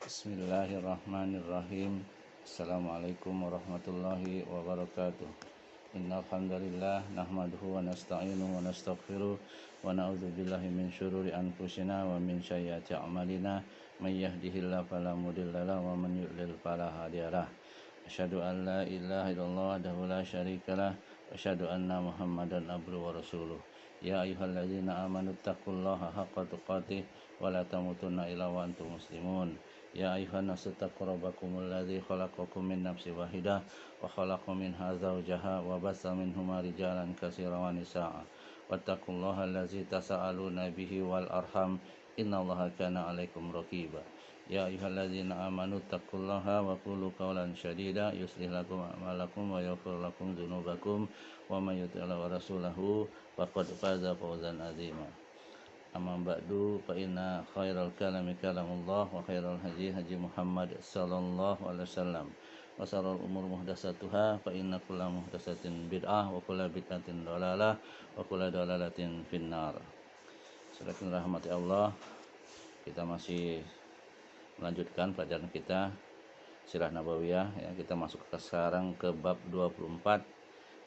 Bismillahirrahmanirrahim. Assalamualaikum warahmatullahi wabarakatuh. Innal hamdalillah nahmaduhu wa nasta'inuhu wa nastaghfiruh wa na'udzu billahi min syururi anfusina wa min sayyiati a'malina may yahdihillahu fala mudhillalah wa man yudlil fala hadiyalah. Asyhadu an la ilaha illallah wahdahu la syarikalah wa asyhadu anna Muhammadan abduhu wa rasuluh. Ya ayyuhalladzina amanu taqullaha haqqa tuqatih wa la tamutunna illa wa antum muslimun. Ya ayuhan nasu taqu rabbakumul ladzi khalaqakum min nafsin wahidah wa khalaqa minha zawjaha wa bassa minhuma rijalan katsiran wa nisaa'a wattaqullaha allazi tasaaluna bihi wal arham innallaha kana 'alaikum raqiba. Ya ayyuhalladzina amanu taqullaha wa qulu qawlan sadida yuslih lakum a'malakum wa yaghfir lakum dzunubakum wa may yuti'illah wa rasulahu faqad faza fawzan 'azima. Amma ba'du fa inna khairal kalami kalamullah wa khairal hadi hadi Muhammad sallallahu alaihi wasallam wa syarrul umur muhdatsatuha fa inna kulla muhdatsatin bid'ah wa kulla bid'atin dhalalah wa kulla dhalalatin finnar. Saudara rahmati Allah, kita masih melanjutkan pelajaran kita Sirah Nabawiyah ya. Kita masuk sekarang ke bab 24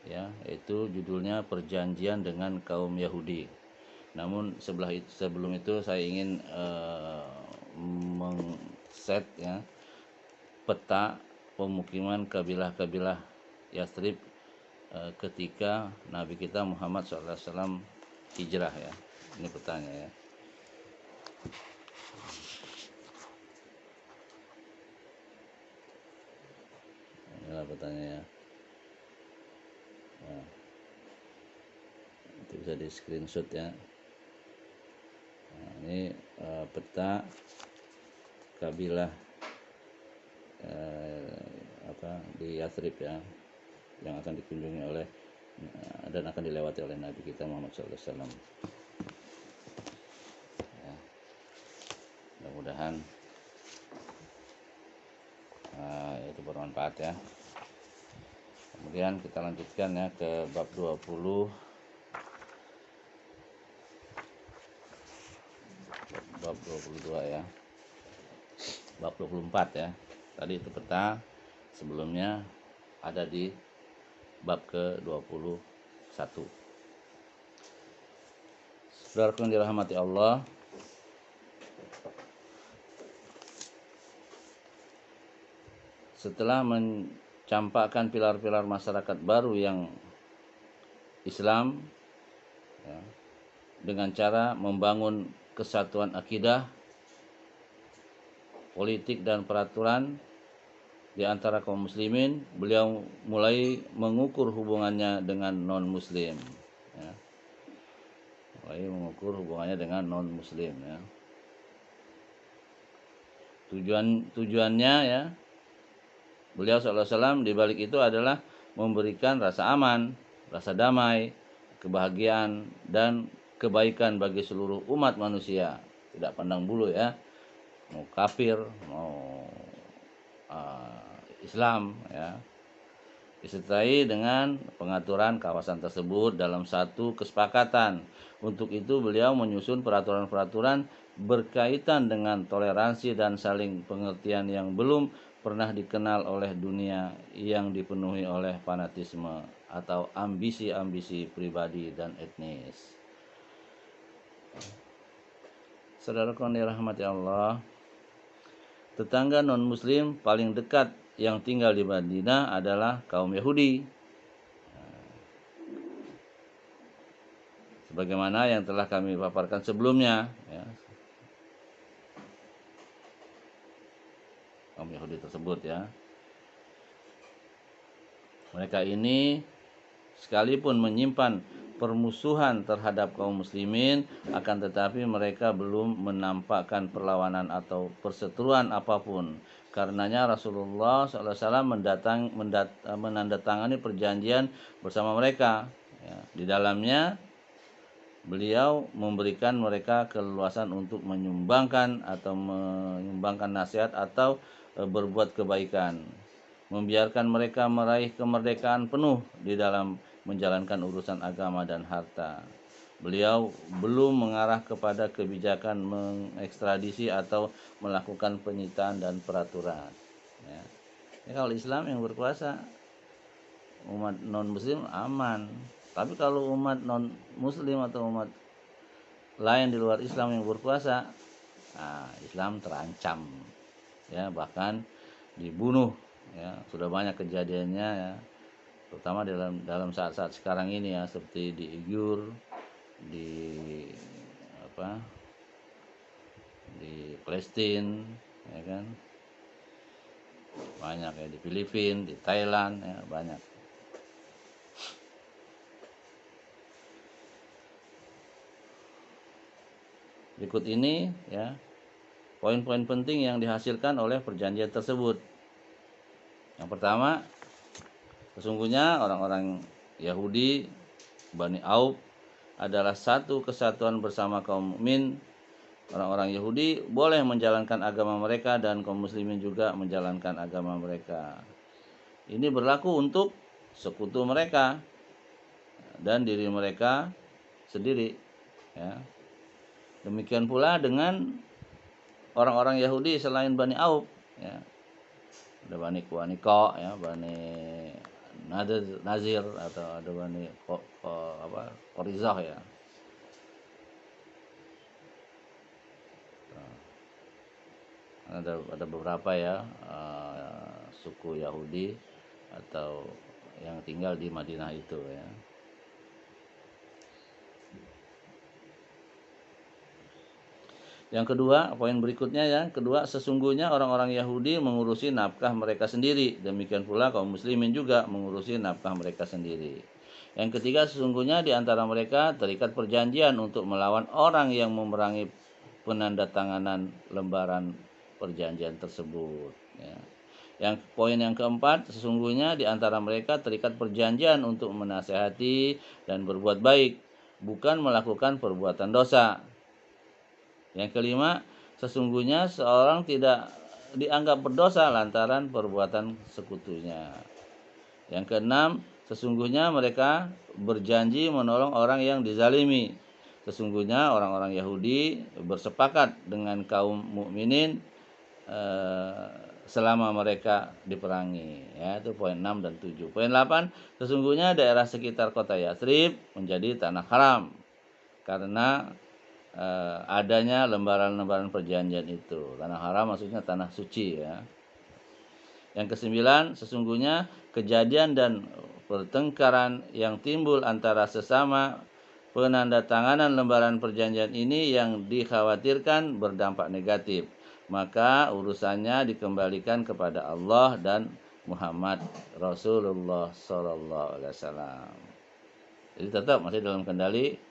ya, yaitu judulnya perjanjian dengan kaum Yahudi. Namun sebelum itu saya ingin mengset ya peta pemukiman kabilah-kabilah Yathrib ketika Nabi kita Muhammad SAW hijrah ya. Ini petanya ya. Inilah petanya ya. Nah, itu bisa di screenshot ya. Nah, ini peta kabilah di Yathrib ya, yang akan dikunjungi oleh dan akan dilewati oleh Nabi kita Muhammad SAW. Ya, mudah-mudahan itu bermanfaat ya. Kemudian kita lanjutkan ya ke bab 20. Bab 22 ya. Bab 24 ya. Tadi itu peta, sebelumnya ada di bab ke-21. Saudaraku yang dirahmati Allah, setelah mencampakkan pilar-pilar masyarakat baru yang Islam ya, dengan cara membangun kesatuan akidah, politik dan peraturan di antara kaum muslimin, beliau mulai mengukur hubungannya dengan non-muslim ya. Mulai mengukur hubungannya dengan non-muslim ya. Tujuannya ya, beliau SAW di balik itu adalah memberikan rasa aman, rasa damai, kebahagiaan dan kebaikan bagi seluruh umat manusia, tidak pandang bulu ya, mau kafir, mau Islam ya, disertai dengan pengaturan kawasan tersebut dalam satu kesepakatan. Untuk itu beliau menyusun peraturan-peraturan berkaitan dengan toleransi dan saling pengertian yang belum pernah dikenal oleh dunia, yang dipenuhi oleh fanatisme atau ambisi-ambisi pribadi dan etnis. Saudaraku yang dirahmati Allah, tetangga non-muslim paling dekat yang tinggal di Madinah adalah kaum Yahudi. Sebagaimana yang telah kami paparkan sebelumnya ya. Kaum Yahudi tersebut ya. Mereka ini sekalipun menyimpan permusuhan terhadap kaum muslimin, akan tetapi mereka belum menampakkan perlawanan atau perseteruan apapun. Karenanya Rasulullah SAW menandatangani perjanjian bersama mereka ya. Di dalamnya beliau memberikan mereka keleluasan untuk menyumbangkan nasihat atau berbuat kebaikan, membiarkan mereka meraih kemerdekaan penuh di dalam menjalankan urusan agama dan harta. beliau belum mengarah kepada kebijakan mengekstradisi atau melakukan penyitaan dan peraturan. Ya. Ya, kalau Islam yang berkuasa, umat non Muslim aman. Tapi kalau umat non Muslim atau umat lain di luar Islam yang berkuasa, nah, Islam terancam, ya, bahkan dibunuh. Ya, sudah banyak kejadiannya, ya, terutama dalam saat-saat sekarang ini, ya, seperti di Uyghur, di apa, di Palestina, ya kan, banyak, ya, di Filipina, di Thailand, ya, banyak. Berikut ini, ya, poin-poin penting yang dihasilkan oleh perjanjian tersebut. Yang pertama, sesungguhnya orang-orang Yahudi Bani Auf adalah satu kesatuan bersama kaum mukmin. Orang-orang Yahudi boleh menjalankan agama mereka dan kaum muslimin juga menjalankan agama mereka. Ini berlaku untuk sekutu mereka dan diri mereka sendiri, ya. Demikian pula dengan orang-orang Yahudi selain Bani Auf, ya. Ada Bani Kuaniko, ya, Bani Nazir, atau ada Bani Qorizah, ya. Ada beberapa, ya, suku Yahudi atau yang tinggal di Madinah itu, ya. Yang kedua, poin berikutnya, ya, kedua, sesungguhnya orang-orang Yahudi mengurusi nafkah mereka sendiri, demikian pula kaum muslimin juga mengurusi nafkah mereka sendiri. Yang ketiga, sesungguhnya di antara mereka terikat perjanjian untuk melawan orang yang memerangi penandatanganan lembaran perjanjian tersebut, ya. Yang poin yang keempat, sesungguhnya di antara mereka terikat perjanjian untuk menasihati dan berbuat baik, bukan melakukan perbuatan dosa. Yang kelima, sesungguhnya seorang tidak dianggap berdosa lantaran perbuatan sekutunya. Yang keenam, sesungguhnya mereka berjanji menolong orang yang dizalimi. Sesungguhnya orang-orang Yahudi bersepakat dengan kaum mukminin selama mereka diperangi, ya, itu poin 6 dan 7. Poin 8, sesungguhnya daerah sekitar kota Yatsrib menjadi tanah haram karena adanya lembaran-lembaran perjanjian itu. Tanah haram maksudnya tanah suci, ya. Yang kesembilan, sesungguhnya kejadian dan pertengkaran yang timbul antara sesama penandatanganan lembaran perjanjian ini yang dikhawatirkan berdampak negatif, maka urusannya dikembalikan kepada Allah dan Muhammad Rasulullah SAW. Jadi tetap masih dalam kendali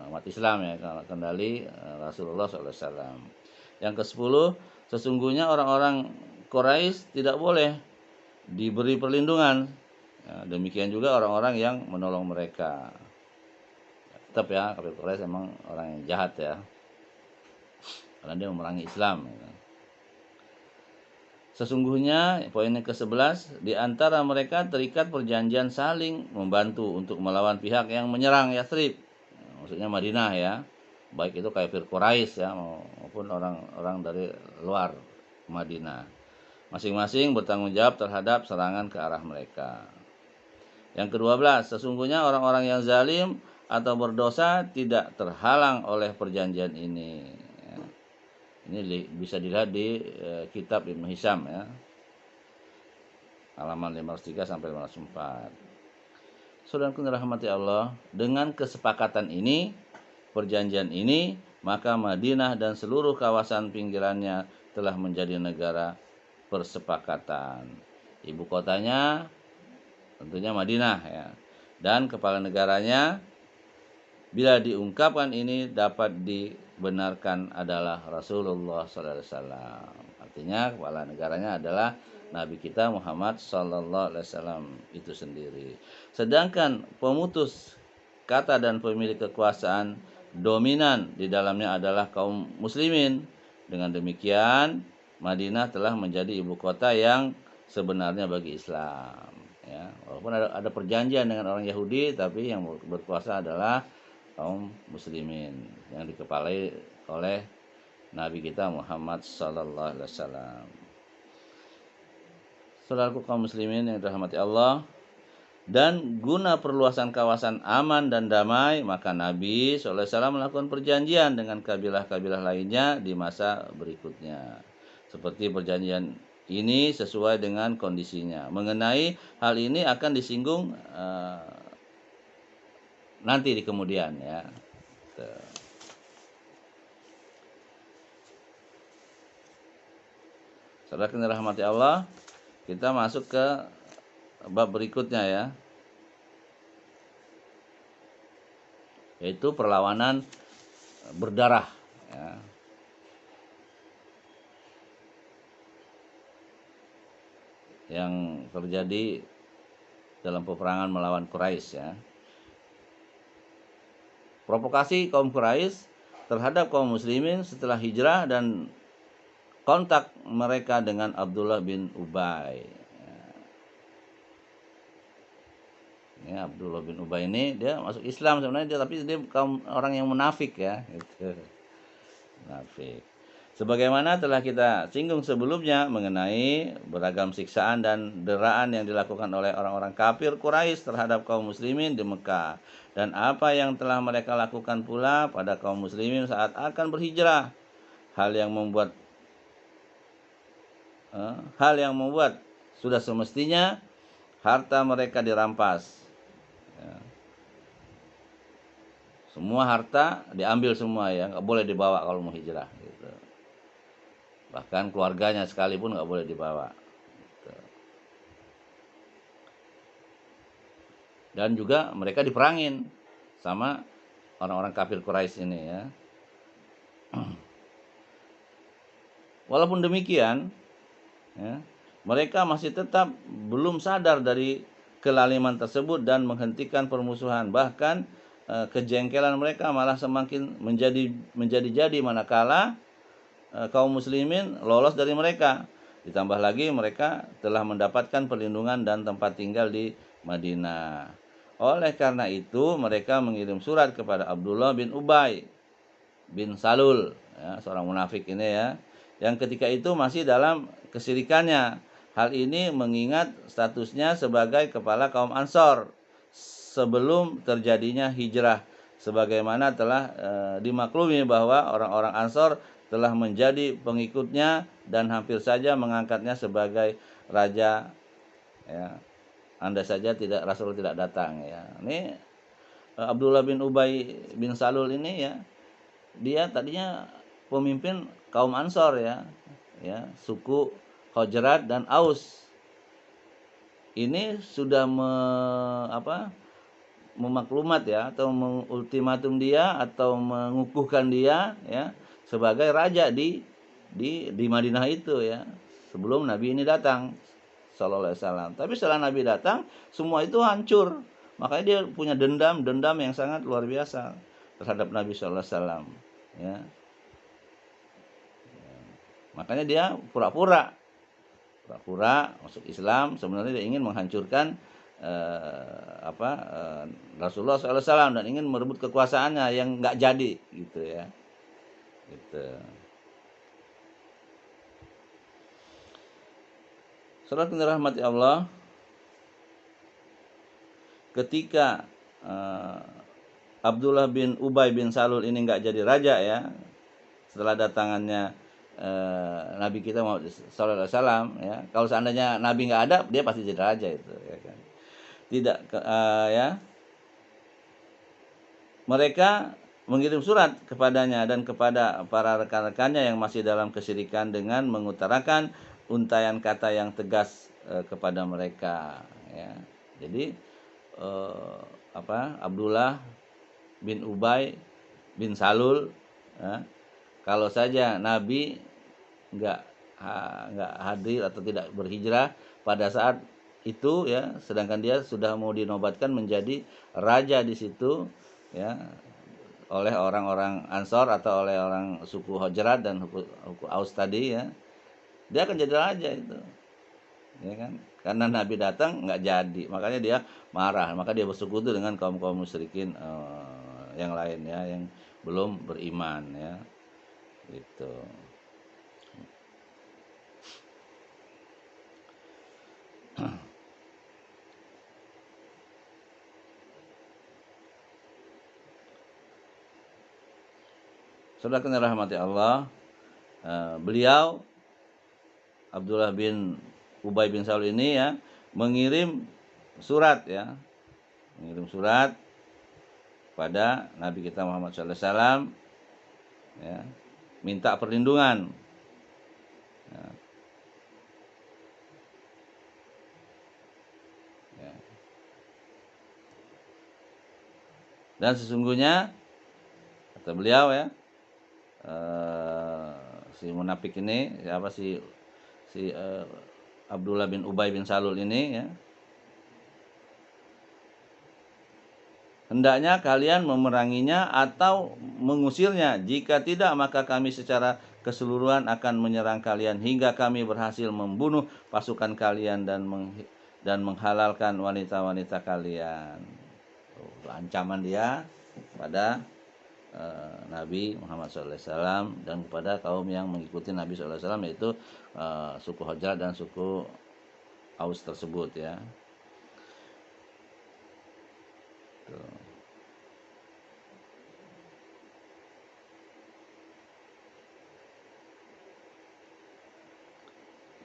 umat Islam, ya, kendali Rasulullah SAW. Yang ke-10, sesungguhnya orang-orang Quraisy tidak boleh diberi perlindungan, ya, demikian juga orang-orang yang menolong mereka. Tetap, ya, kafir Quraisy memang orang yang jahat, ya, karena dia memerangi Islam, ya. Sesungguhnya, poin yang ke-11, di antara mereka terikat perjanjian saling membantu untuk melawan pihak yang menyerang Yatsrib, maksudnya Madinah, ya, baik itu kafir Quraisy, ya, maupun orang-orang dari luar Madinah. Masing-masing bertanggung jawab terhadap serangan ke arah mereka. Yang ke-12, sesungguhnya orang-orang yang zalim atau berdosa tidak terhalang oleh perjanjian ini. Ya. Ini bisa dilihat di kitab Ibnu Hisham, ya, halaman 503 sampai 504. Saudaraku dirahmati Allah, dengan kesepakatan ini, perjanjian ini, maka Madinah dan seluruh kawasan pinggirannya telah menjadi negara persepakatan. Ibu kotanya tentunya Madinah, ya, dan kepala negaranya, bila diungkapkan ini dapat dibenarkan, adalah Rasulullah SAW. Artinya kepala negaranya adalah Nabi kita Muhammad SAW itu sendiri. Sedangkan pemutus kata dan pemilik kekuasaan dominan di dalamnya adalah kaum muslimin. Dengan demikian, Madinah telah menjadi ibu kota yang sebenarnya bagi Islam, ya. Walaupun ada perjanjian dengan orang Yahudi, tapi yang berkuasa adalah kaum muslimin yang dikepalai oleh Nabi kita Muhammad sallallahu alaihi wasallam. Saudaraku kaum muslimin yang dirahmati Allah, dan guna perluasan kawasan aman dan damai, maka Nabi SAW melakukan perjanjian dengan kabilah-kabilah lainnya di masa berikutnya. Seperti perjanjian ini sesuai dengan kondisinya. Mengenai hal ini akan disinggung nanti di kemudian ya. Saudara yang dirahmati Allah, kita masuk ke bab berikutnya ya, yaitu perlawanan berdarah ya. Yang terjadi dalam peperangan melawan Quraisy ya. Provokasi kaum Quraisy terhadap kaum muslimin setelah hijrah dan kontak mereka dengan Abdullah bin Ubay. Ya, Abdullah bin Ubay ini dia masuk Islam sebenarnya, tapi dia kaum orang yang munafik ya, gitu. Munafik. Sebagaimana telah kita singgung sebelumnya mengenai beragam siksaan dan deraan yang dilakukan oleh orang-orang kafir Quraisy terhadap kaum muslimin di Mekah, dan apa yang telah mereka lakukan pula pada kaum muslimin saat akan berhijrah, hal yang membuat sudah semestinya harta mereka dirampas ya. Semua harta diambil semua ya, nggak boleh dibawa kalau mau hijrah gitu. Bahkan keluarganya sekalipun nggak boleh dibawa gitu. Dan juga mereka diperangin sama orang-orang kafir Quraisy ini ya. Walaupun demikian ya, mereka masih tetap belum sadar dari kelaliman tersebut dan menghentikan permusuhan. Bahkan kejengkelan mereka malah semakin menjadi manakala kaum muslimin lolos dari mereka. Ditambah lagi mereka telah mendapatkan perlindungan dan tempat tinggal di Madinah. Oleh karena itu mereka mengirim surat kepada Abdullah bin Ubay bin Salul ya, seorang munafik ini ya, yang ketika itu masih dalam kesyirikannya. Hal ini mengingat statusnya sebagai kepala kaum Ansor sebelum terjadinya hijrah, sebagaimana telah dimaklumi bahwa orang-orang Ansor telah menjadi pengikutnya dan hampir saja mengangkatnya sebagai raja ya, andai saja Rasul tidak datang ya. Ini Abdullah bin Ubay bin Salul ini ya, dia tadinya pemimpin kaum Ansor ya, suku Khazraj dan Aus. Ini sudah memaklumat ya, atau mengultimatum dia atau mengukuhkan dia ya sebagai raja di Madinah itu ya, sebelum Nabi ini datang sallallahu alaihi wasallam. Tapi setelah Nabi datang, semua itu hancur. Makanya dia punya dendam yang sangat luar biasa terhadap Nabi sallallahu alaihi wasallam ya. Makanya dia pura-pura masuk Islam, sebenarnya dia ingin menghancurkan Rasulullah SAW dan ingin merebut kekuasaannya yang nggak jadi gitu ya. Gitu. Saudara yang dirahmati Allah, ketika Abdullah bin Ubay bin Salul ini nggak jadi raja ya, setelah datangannya Nabi kita Muhammad sallallahu alaihi wasallam ya. Kalau seandainya Nabi nggak ada, dia pasti jadi raja itu ya kan. Tidak ya. Mereka mengirim surat kepadanya dan kepada para rekan-rekannya yang masih dalam kesyirikan dengan mengutarakan untaian kata yang tegas kepada mereka ya. Jadi Abdullah bin Ubay bin Salul ya, kalau saja Nabi nggak hadir atau tidak berhijrah pada saat itu ya, sedangkan dia sudah mau dinobatkan menjadi raja di situ ya, oleh orang-orang Ansor atau oleh orang suku Khazraj dan suku Aus tadi ya, dia akan jadi raja itu ya kan. Karena Nabi datang nggak jadi, makanya dia marah, maka dia bersekutu dengan kaum musyrikin yang lain ya, yang belum beriman ya. Gitu. Saudara yang dirahmati Allah, beliau Abdullah bin Ubay bin Salul ini ya mengirim surat pada Nabi kita Muhammad SAW ya, minta perlindungan ya. Ya. Dan sesungguhnya kata beliau ya, si munafik ini siapa si Abdullah bin Ubay bin Salul ini ya, hendaknya kalian memeranginya atau mengusirnya. Jika tidak, maka kami secara keseluruhan akan menyerang kalian hingga kami berhasil membunuh pasukan kalian dan menghalalkan wanita-wanita kalian. Ancaman dia pada Nabi Muhammad SAW dan kepada kaum yang mengikuti Nabi SAW, yaitu suku Hajrat dan suku Aus tersebut ya.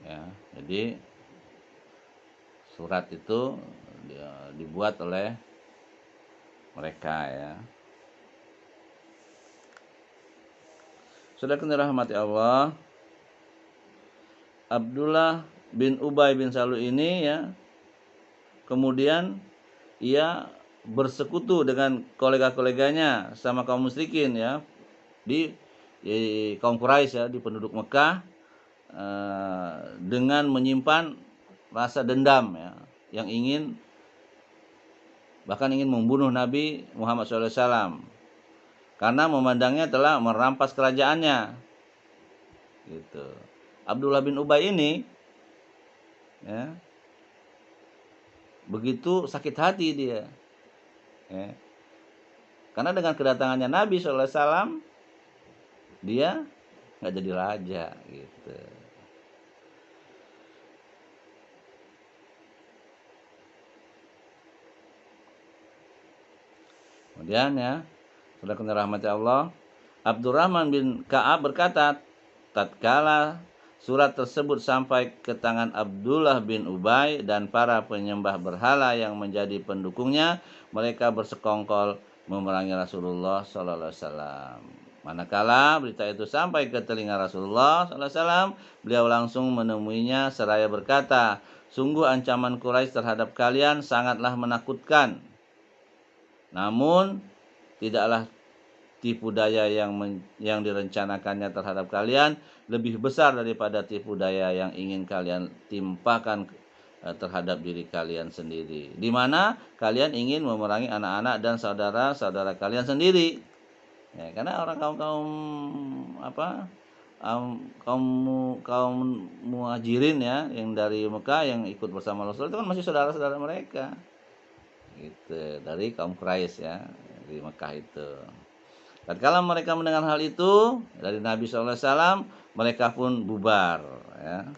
Ya, jadi surat itu dibuat oleh mereka ya. Saudara yang dirahmati Allah, Abdullah bin Ubay bin Salul ini ya, kemudian ia bersekutu dengan kolega-koleganya sama kaum musyrikin ya, di kaum Quraisy ya, di penduduk Mekah, dengan menyimpan rasa dendam ya, yang bahkan ingin membunuh Nabi Muhammad SAW karena memandangnya telah merampas kerajaannya gitu. Abdullah bin Ubay ini ya, begitu sakit hati dia ya, karena dengan kedatangannya Nabi SAW dia nggak jadi raja gitu. Kemudian ya, saudara yang dirahmati Allah, Abdurrahman bin Ka'ab berkata, tatkala surat tersebut sampai ke tangan Abdullah bin Ubay dan para penyembah berhala yang menjadi pendukungnya, mereka bersekongkol memerangi Rasulullah SAW. Manakala berita itu sampai ke telinga Rasulullah SAW, beliau langsung menemuinya seraya berkata, sungguh ancaman Quraisy terhadap kalian sangatlah menakutkan. Namun tidaklah tipu daya yang direncanakannya terhadap kalian lebih besar daripada tipu daya yang ingin kalian timpakan terhadap diri kalian sendiri, di mana kalian ingin memerangi anak-anak dan saudara-saudara kalian sendiri. Ya, karena orang kaum muhajirin ya, yang dari Mekah yang ikut bersama Rasul itu kan masih saudara-saudara mereka. Gitu, dari kaum Quraisy ya, di Mekah itu. Tatkala mereka mendengar hal itu dari Nabi SAW, mereka pun bubar ya.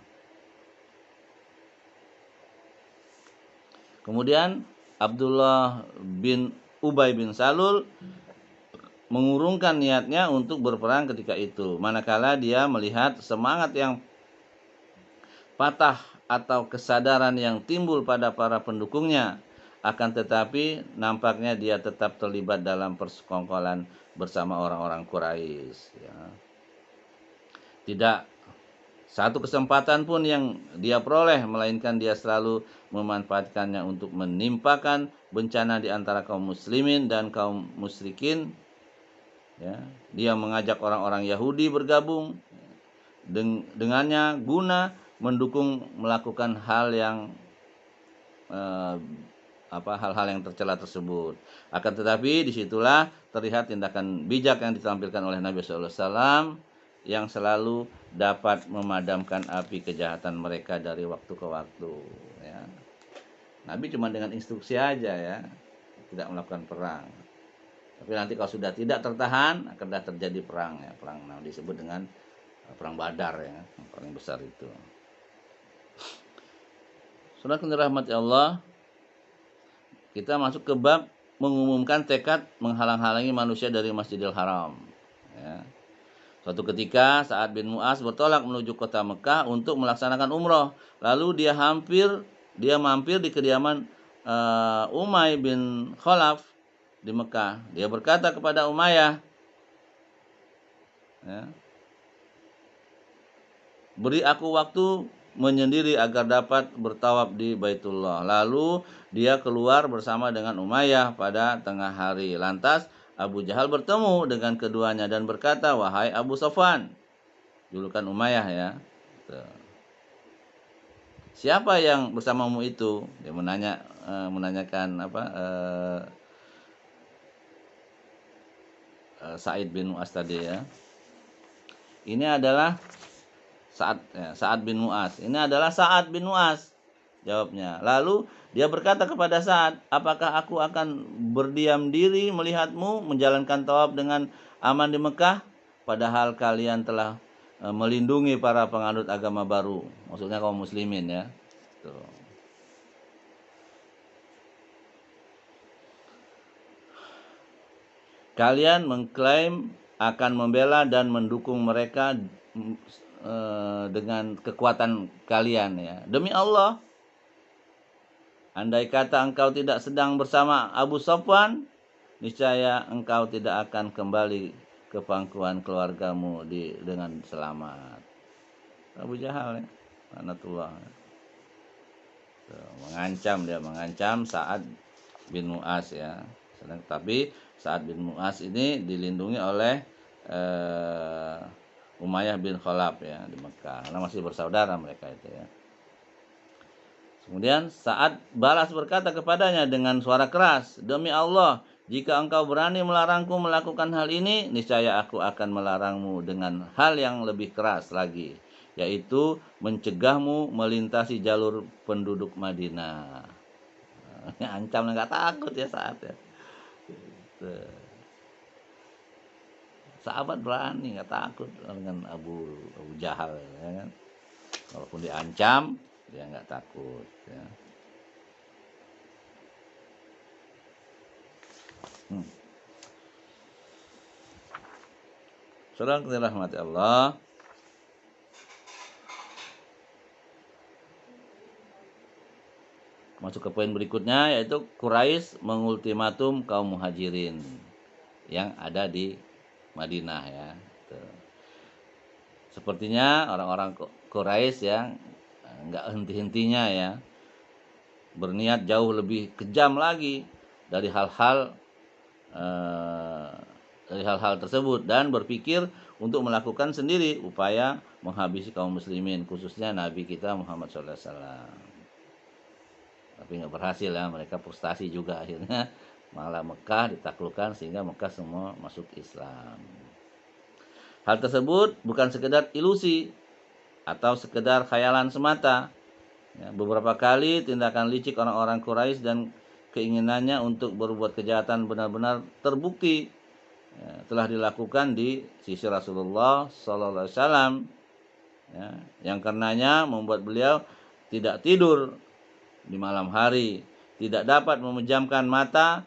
Kemudian Abdullah bin Ubay bin Salul mengurungkan niatnya untuk berperang ketika itu, manakala dia melihat semangat yang patah atau kesadaran yang timbul pada para pendukungnya. Akan tetapi nampaknya dia tetap terlibat dalam persekongkolan bersama orang-orang Quraisy ya. Tidak satu kesempatan pun yang dia peroleh, melainkan dia selalu memanfaatkannya untuk menimpakan bencana di antara kaum muslimin dan kaum musyrikin ya. Dia mengajak orang-orang Yahudi bergabung dengannya guna mendukung melakukan hal-hal yang tercela tersebut. Akan tetapi disitulah terlihat tindakan bijak yang ditampilkan oleh Nabi SAW yang selalu dapat memadamkan api kejahatan mereka dari waktu ke waktu ya. Nabi cuma dengan instruksi aja ya, tidak melakukan perang. Tapi nanti kalau sudah tidak tertahan akan terjadi perang ya, perang disebut dengan perang Badar ya, yang paling besar itu. Saudara yang dirahmati Allah, kita masuk ke bab mengumumkan tekad menghalang-halangi manusia dari Masjidil Haram. Ya. Suatu ketika Sa'ad bin Mu'az bertolak menuju kota Mekah untuk melaksanakan umroh. Lalu dia mampir di kediaman Umay bin Khalaf di Mekah. Dia berkata kepada Umayyah, ya, beri aku waktu menyendiri agar dapat bertawaf di Baitullah. Lalu dia keluar bersama dengan Umayyah pada tengah hari. Lantas Abu Jahal bertemu dengan keduanya dan berkata, wahai Abu Sofwan, julukan Umayyah ya, siapa yang bersamamu itu? Dia menanyakan Sa'id bin Mu'az tadi ya. Ini adalah Sa'ad bin Mu'az. Ini adalah Sa'ad bin Mu'az, jawabnya. Lalu dia berkata kepada Sa'ad, apakah aku akan berdiam diri melihatmu menjalankan tawaf dengan aman di Mekah, padahal kalian telah melindungi para penganut agama baru, maksudnya kaum muslimin ya. Tuh. Kalian mengklaim akan membela dan mendukung mereka dengan kekuatan kalian ya. Demi Allah, andai kata engkau tidak sedang bersama Abu Sofwan, niscaya engkau tidak akan kembali ke pangkuan keluargamu dengan selamat. Abu Jahal ya, laknatullah. Mengancam Sa'ad bin Mu'az ya. Tapi Sa'ad bin Mu'az ini dilindungi oleh Umayyah bin Khalaf ya di Mekah, karena masih bersaudara mereka itu ya. Kemudian Sa'ad balas berkata kepadanya dengan suara keras, demi Allah, jika engkau berani melarangku melakukan hal ini, niscaya aku akan melarangmu dengan hal yang lebih keras lagi, yaitu mencegahmu melintasi jalur penduduk Madinah. Ancam, nggak takut ya Sa'ad ya. Sahabat berani, nggak takut dengan Abu Jahal ya kan. Walaupun diancam, dia nggak takut ya. Saudara yang dirahmati Allah, masuk ke poin berikutnya, yaitu Quraisy mengultimatum kaum muhajirin yang ada di Madinah ya. Sepertinya orang-orang Quraisy yang nggak henti-hentinya ya, berniat jauh lebih kejam lagi dari hal-hal tersebut, dan berpikir untuk melakukan sendiri upaya menghabisi kaum muslimin, khususnya Nabi kita Muhammad SAW. Tapi nggak berhasil ya, mereka frustasi juga, akhirnya malah Mekah ditaklukkan sehingga Mekah semua masuk Islam. Hal tersebut bukan sekedar ilusi atau sekedar khayalan semata. Ya, beberapa kali tindakan licik orang-orang Quraisy dan keinginannya untuk berbuat kejahatan benar-benar terbukti ya, telah dilakukan di sisi Rasulullah SAW, ya, yang karenanya membuat beliau tidak tidur di malam hari, tidak dapat memejamkan mata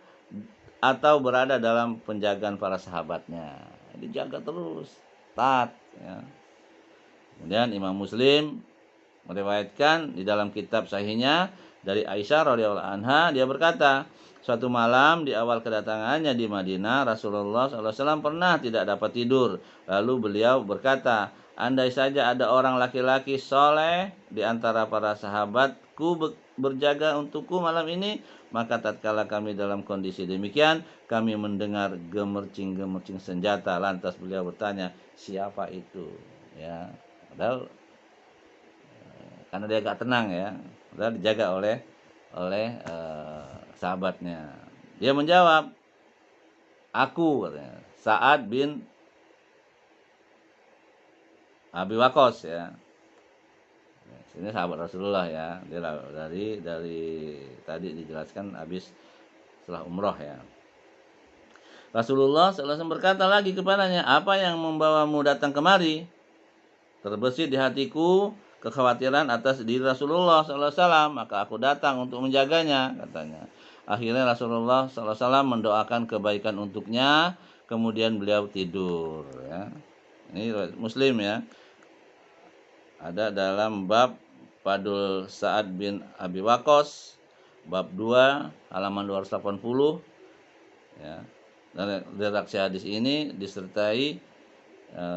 atau berada dalam penjagaan para sahabatnya. Dijaga terus, taat. Ya. Kemudian Imam Muslim meriwayatkan di dalam kitab sahihnya dari Aisyah radhiyallahu anha, dia berkata, suatu malam di awal kedatangannya di Madinah, Rasulullah SAW pernah tidak dapat tidur. Lalu beliau berkata, andai saja ada orang laki-laki soleh di antara para sahabatku berjaga untukku malam ini, maka tatkala kami dalam kondisi demikian, kami mendengar gemercing-gemercing senjata. Lantas beliau bertanya, siapa itu? Ya, padahal karena dia agak tenang ya, padahal dijaga oleh sahabatnya. Dia menjawab, aku, katanya, Sa'ad bin Abi Waqqas ya. Ini sahabat Rasulullah ya. Dia dari tadi dijelaskan habis setelah umroh ya. Rasulullah SAW berkata lagi kepadanya, apa yang membawamu datang kemari? Terbesit di hatiku kekhawatiran atas diri Rasulullah SAW, maka aku datang untuk menjaganya, katanya. Akhirnya Rasulullah SAW mendoakan kebaikan untuknya, kemudian beliau tidur. Ya. Ini Muslim ya. Ada dalam bab Fadul Sa'ad bin Abi Waqqas, bab 2, halaman 280. Ya. Dan redaksi hadis ini disertai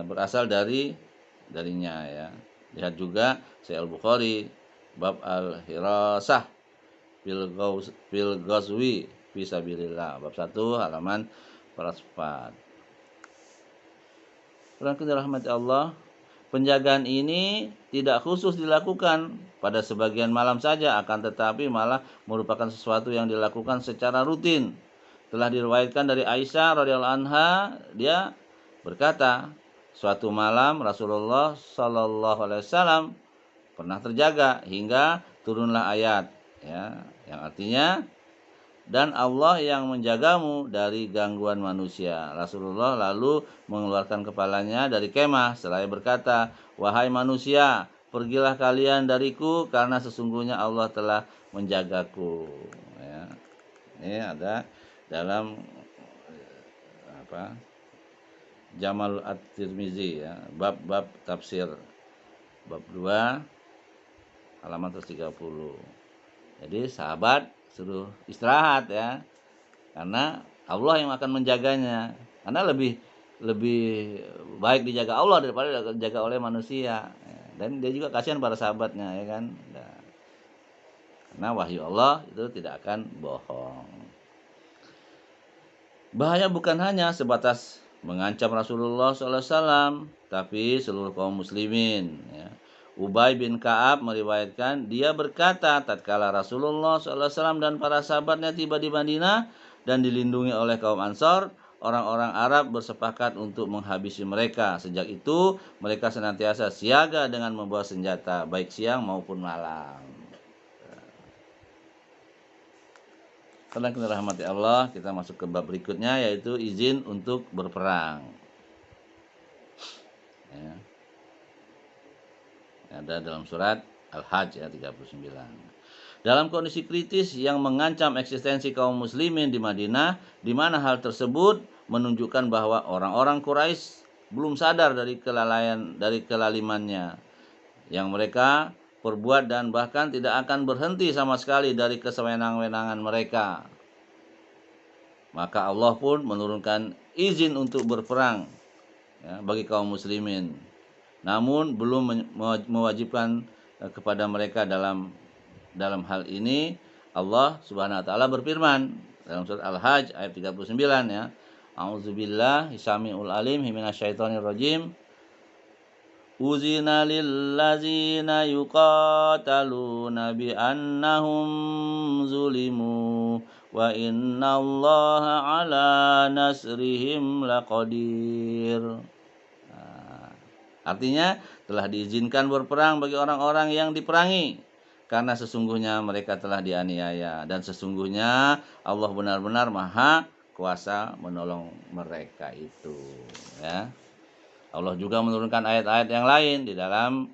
berasal darinya ya. Lihat juga Sahih Al-Bukhari bab Al-Hirasah fil Ghazwi fi sabilillah bab 1 halaman 404. Perhatikan dirahmati Allah, penjagaan ini tidak khusus dilakukan pada sebagian malam saja, akan tetapi malah merupakan sesuatu yang dilakukan secara rutin. Telah diriwayatkan dari Aisyah radhiyallahu anha, dia berkata, suatu malam Rasulullah Shallallahu alaihi wasallam pernah terjaga hingga turunlah ayat ya, yang artinya dan Allah yang menjagamu dari gangguan manusia. Rasulullah lalu mengeluarkan kepalanya dari kemah seraya berkata, wahai manusia, pergilah kalian dariku karena sesungguhnya Allah telah menjagaku. Ya. Ini ada dalam Jamal At-Tirmizi ya, bab tafsir bab 2 halaman 130. Jadi sahabat suruh istirahat ya, karena Allah yang akan menjaganya. Karena lebih baik dijaga Allah daripada dijaga oleh manusia. Dan dia juga kasihan para sahabatnya ya kan. Nah, karena wahyu Allah itu tidak akan bohong. Bahaya bukan hanya sebatas mengancam Rasulullah SAW, tapi seluruh kaum muslimin. Ya. Ubay bin Ka'ab meriwayatkan, dia berkata, tatkala Rasulullah SAW dan para sahabatnya tiba di Madinah dan dilindungi oleh kaum Ansor, orang-orang Arab bersepakat untuk menghabisi mereka. Sejak itu, mereka senantiasa siaga dengan membawa senjata, baik siang maupun malam. Karena kita rahmati Allah, kita masuk ke bab berikutnya, yaitu izin untuk berperang. Ya. Ada dalam surat Al-Hajj ayat 39. Dalam kondisi kritis yang mengancam eksistensi kaum muslimin di Madinah, di mana hal tersebut menunjukkan bahwa orang-orang Quraisy belum sadar dari kelalimannya yang mereka perbuat dan bahkan tidak akan berhenti sama sekali dari kesewenang-wenangan mereka. Maka Allah pun menurunkan izin untuk berperang ya, bagi kaum muslimin. Namun belum mewajibkan kepada mereka dalam hal ini. Allah Subhanahu wa taala berfirman dalam surat Al-Hajj ayat 39 ya. A'udzubillahi samiul alim minasyaitonir rajim. Uzina lillazina yuqataluna bi annahum zulimu wa innallaha ala nasrihim laqadir. Nah, artinya telah diizinkan berperang bagi orang-orang yang diperangi karena sesungguhnya mereka telah dianiaya dan sesungguhnya Allah benar-benar maha kuasa menolong mereka itu ya. Allah juga menurunkan ayat-ayat yang lain di dalam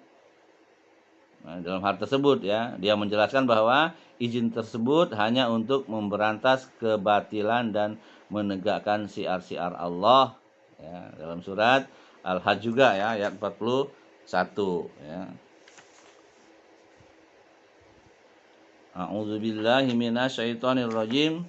hal tersebut ya. Dia menjelaskan bahwa izin tersebut hanya untuk memberantas kebatilan dan menegakkan syiar-syiar Allah ya. Dalam surat Al-Hajj juga ya ayat 41 ya. A'udzubillahi minasyaitonir rajim.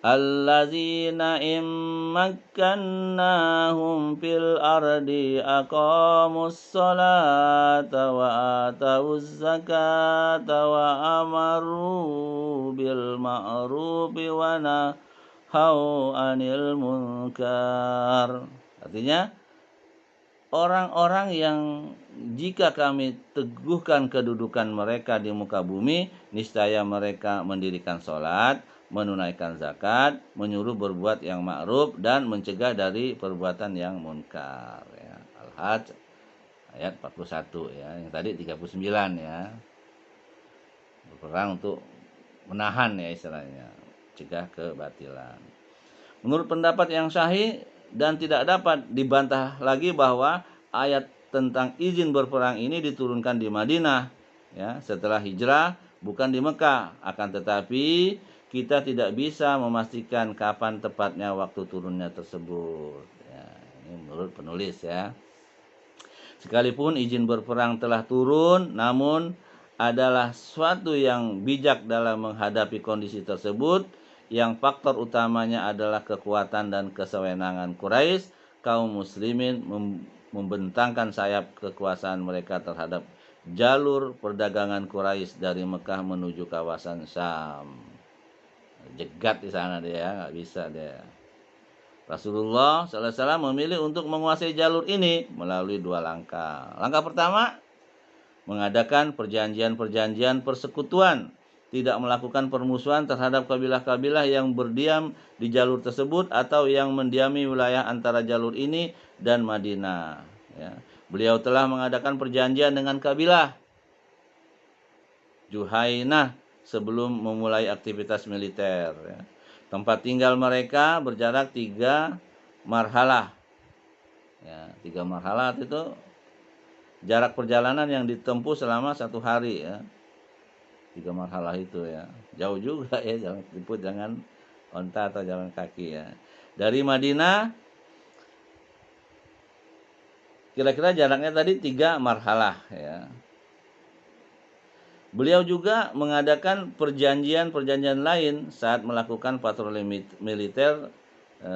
Alladzina immakkannahum fil ardi aqamus salata wa atawuz zakata wa amaru bil ma'rufi wa nahau 'anil munkar. Artinya orang-orang yang jika kami teguhkan kedudukan mereka di muka bumi, niscaya mereka mendirikan sholat, menunaikan zakat, menyuruh berbuat yang ma'ruf dan mencegah dari perbuatan yang munkar ya. Al-Hajj ayat 41 ya. Yang tadi 39 ya. Berperang untuk menahan ya istilahnya, cegah kebatilan. Menurut pendapat yang sahih dan tidak dapat dibantah lagi bahwa ayat tentang izin berperang ini diturunkan di Madinah, ya, setelah hijrah, bukan di Mekah. Akan tetapi kita tidak bisa memastikan kapan tepatnya waktu turunnya tersebut. Ya, ini menurut penulis, ya. Sekalipun izin berperang telah turun, namun adalah suatu yang bijak dalam menghadapi kondisi tersebut, yang faktor utamanya adalah kekuatan dan kesewenangan Quraisy. Kaum muslimin membentangkan sayap kekuasaan mereka terhadap jalur perdagangan Quraisy dari Mekah menuju kawasan Syam. Jegat di sana dia, nggak bisa dia. Rasulullah SAW memilih untuk menguasai jalur ini melalui dua langkah. Langkah pertama, mengadakan perjanjian-perjanjian persekutuan, tidak melakukan permusuhan terhadap kabilah-kabilah yang berdiam di jalur tersebut atau yang mendiami wilayah antara jalur ini dan Madinah. Ya. Beliau telah mengadakan perjanjian dengan kabilah Juhainah sebelum memulai aktivitas militer. Ya. Tempat tinggal mereka berjarak 3 marhalah. Ya, 3 marhalah itu jarak perjalanan yang ditempuh selama 1 hari, ya. 3 marhalah itu, ya. Jauh juga, ya, jangan onta atau jalan kaki, ya. Dari Madinah kira-kira jaraknya tadi 3 marhalah, ya. Beliau juga mengadakan perjanjian-perjanjian lain saat melakukan patroli militer,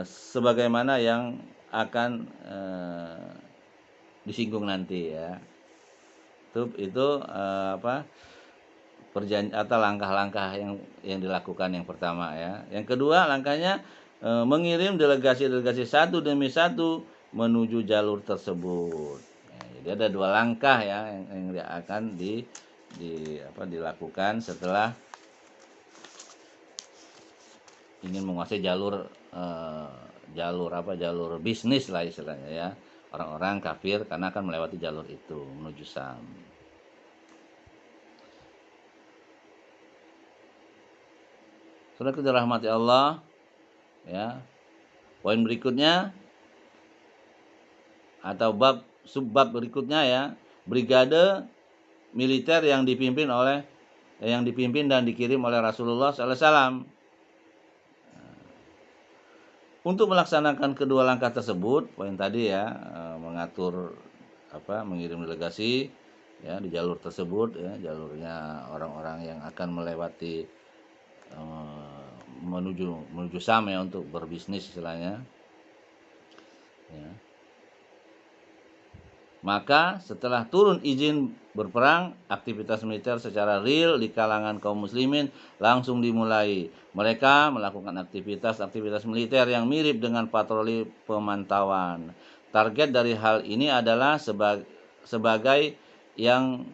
sebagaimana yang akan disinggung nanti, ya. Itu perjanjian atau langkah-langkah yang dilakukan yang pertama, ya. Yang kedua, langkahnya mengirim delegasi-delegasi satu demi satu menuju jalur tersebut. Ya, jadi ada 2 langkah, ya, yang akan dilakukan setelah ingin menguasai jalur bisnis lah istilahnya, ya. Orang-orang kafir karena akan melewati jalur itu menuju Syam. Saudara dirahmati Allah, ya. Poin berikutnya atau subbab berikutnya, ya, brigade militer yang dipimpin dan dikirim oleh Rasulullah SAW. Untuk melaksanakan kedua langkah tersebut, poin tadi, ya, mengirim delegasi, ya, di jalur tersebut, ya, jalurnya orang-orang yang akan melewati menuju Syam, ya, untuk berbisnis istilahnya, ya. Maka setelah turun izin berperang, aktivitas militer secara real di kalangan kaum muslimin langsung dimulai. Mereka melakukan aktivitas militer yang mirip dengan patroli pemantauan. Target dari hal ini adalah sebagai yang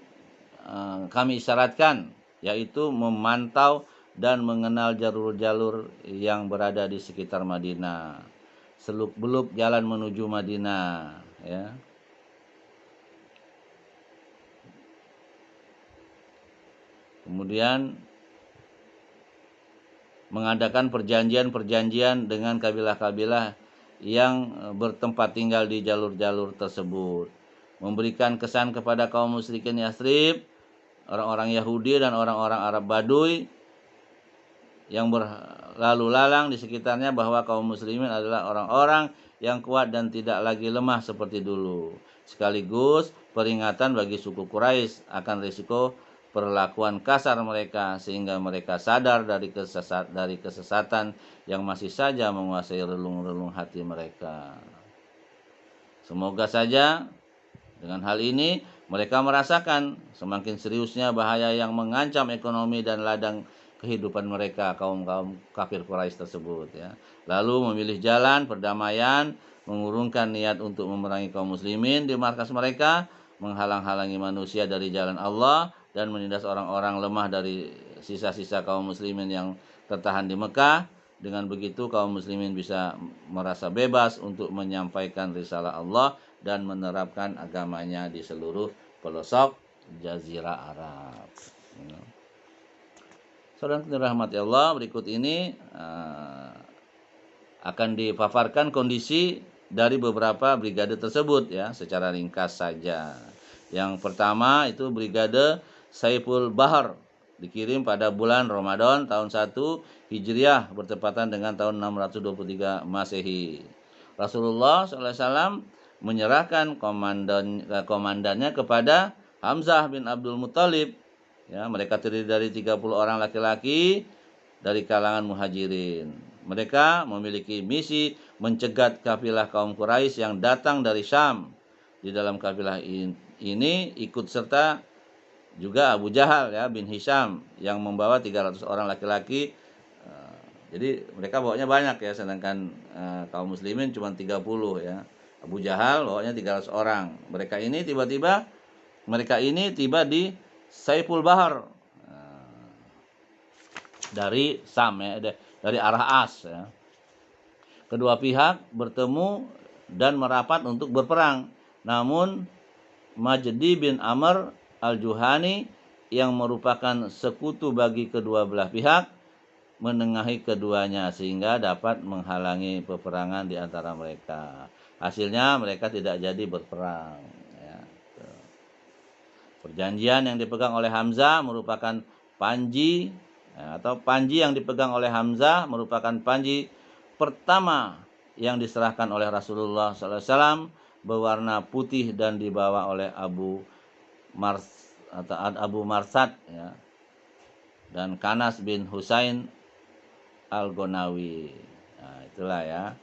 kami isyaratkan, yaitu memantau dan mengenal jalur-jalur yang berada di sekitar Madinah. Seluk-beluk jalan menuju Madinah, ya. Kemudian mengadakan perjanjian-perjanjian dengan kabilah-kabilah yang bertempat tinggal di jalur-jalur tersebut. Memberikan kesan kepada kaum musyrikin Yathrib, orang-orang Yahudi dan orang-orang Arab Baduy yang berlalu lalang di sekitarnya bahwa kaum muslimin adalah orang-orang yang kuat dan tidak lagi lemah seperti dulu. Sekaligus peringatan bagi suku Quraisy akan risiko perlakuan kasar mereka, sehingga mereka sadar dari kesesatan yang masih saja menguasai relung-relung hati mereka. Semoga saja dengan hal ini mereka merasakan semakin seriusnya bahaya yang mengancam ekonomi dan ladang kehidupan mereka, kaum kafir Quraisy tersebut, ya. Lalu memilih jalan perdamaian, mengurungkan niat untuk memerangi kaum muslimin di markas mereka, menghalang-halangi manusia dari jalan Allah, dan menindas orang-orang lemah dari sisa-sisa kaum muslimin yang tertahan di Mekah. Dengan begitu kaum muslimin bisa merasa bebas untuk menyampaikan risalah Allah dan menerapkan agamanya di seluruh pelosok Jazirah Arab. Saudara dirahmati Allah, berikut ini Akan dipaparkan kondisi dari beberapa brigade tersebut ya, secara ringkas saja. Yang pertama itu Brigade Saiful Bahar, dikirim pada bulan Ramadan tahun 1 Hijriah bertepatan dengan tahun 623 Masehi. Rasulullah SAW menyerahkan komandannya kepada Hamzah bin Abdul Muthalib. Ya, mereka terdiri dari 30 orang laki-laki dari kalangan muhajirin. Mereka memiliki misi mencegat kafilah kaum Quraisy yang datang dari Syam. Di dalam kafilah ini ikut serta juga Abu Jahal ya bin Hisham yang membawa 300 orang laki-laki. Jadi mereka bawanya banyak ya, sedangkan kaum muslimin cuma 30 ya. Abu Jahal bawanya 300 orang. Mereka ini tiba di Saiful Bahar dari Sam ya, dari arah As ya. Kedua pihak bertemu dan merapat untuk berperang. Namun Majdi bin Amr al-Juhani yang merupakan sekutu bagi kedua belah pihak menengahi keduanya sehingga dapat menghalangi peperangan di antara mereka. Hasilnya mereka tidak jadi berperang ya. Perjanjian yang dipegang oleh Hamzah merupakan panji atau panji yang dipegang oleh Hamzah merupakan panji pertama yang diserahkan oleh Rasulullah SAW, berwarna putih dan dibawa oleh Abu Marsad ya, dan Kanas bin Husain al-Gonawi. Nah, itulah ya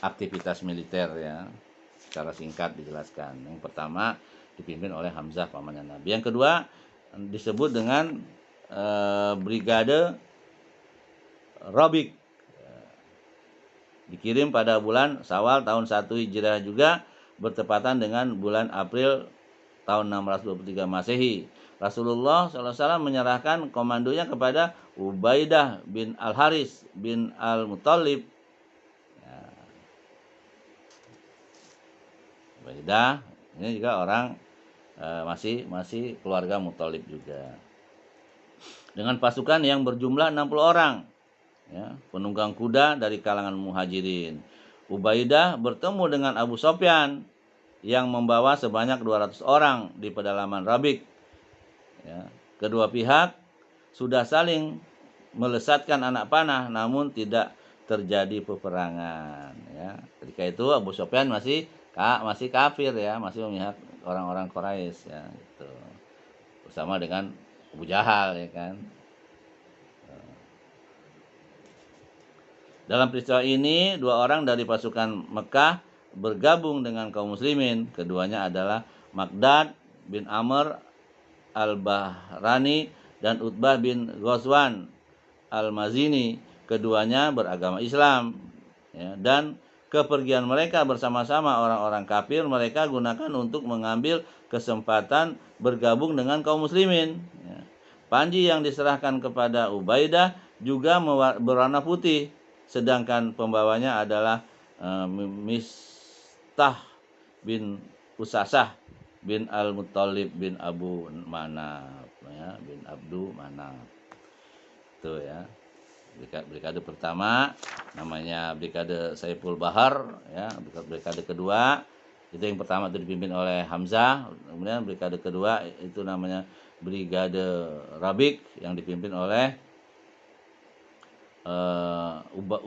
aktivitas militer ya, secara singkat dijelaskan. Yang pertama dipimpin oleh Hamzah pamannya Nabi. Yang kedua disebut dengan Brigade Rabiq, dikirim pada bulan Syawal tahun 1 Hijriah juga bertepatan dengan bulan April tahun 623 Masehi. Rasulullah SAW menyerahkan komandonya kepada Ubaidah bin Al-Haris bin Al-Muthalib. Ya. Ubaidah ini juga orang masih keluarga Muthalib juga. Dengan pasukan yang berjumlah 60 orang. Ya, penunggang kuda dari kalangan muhajirin. Ubaidah bertemu dengan Abu Sofyan yang membawa sebanyak 200 orang di pedalaman Rabiq. Ya, kedua pihak sudah saling melesatkan anak panah namun tidak terjadi peperangan. Ya, ketika itu Abu Sofyan masih kafir ya, masih memihak orang-orang Quraisy ya, gitu. Bersama dengan Abu Jahal ya kan. Dalam peristiwa ini, dua orang dari pasukan Mekah bergabung dengan kaum muslimin. Keduanya adalah Maqdad bin Amr al-Bahrani dan Utbah bin Ghazwan al-Mazini. Keduanya beragama Islam ya, dan kepergian mereka bersama-sama orang-orang kafir mereka gunakan untuk mengambil kesempatan bergabung dengan kaum muslimin ya. Panji yang diserahkan kepada Ubaidah juga berwarna putih, sedangkan pembawanya adalah Mistah bin Usasah bin Al-Muthalib bin Abu Manaf ya, bin Abdu Manaf. Itu ya. Brigade pertama namanya Brigade Saiful Bahar ya. Brigade kedua itu yang pertama itu dipimpin oleh Hamzah, kemudian brigade kedua itu namanya Brigade Rabiq yang dipimpin oleh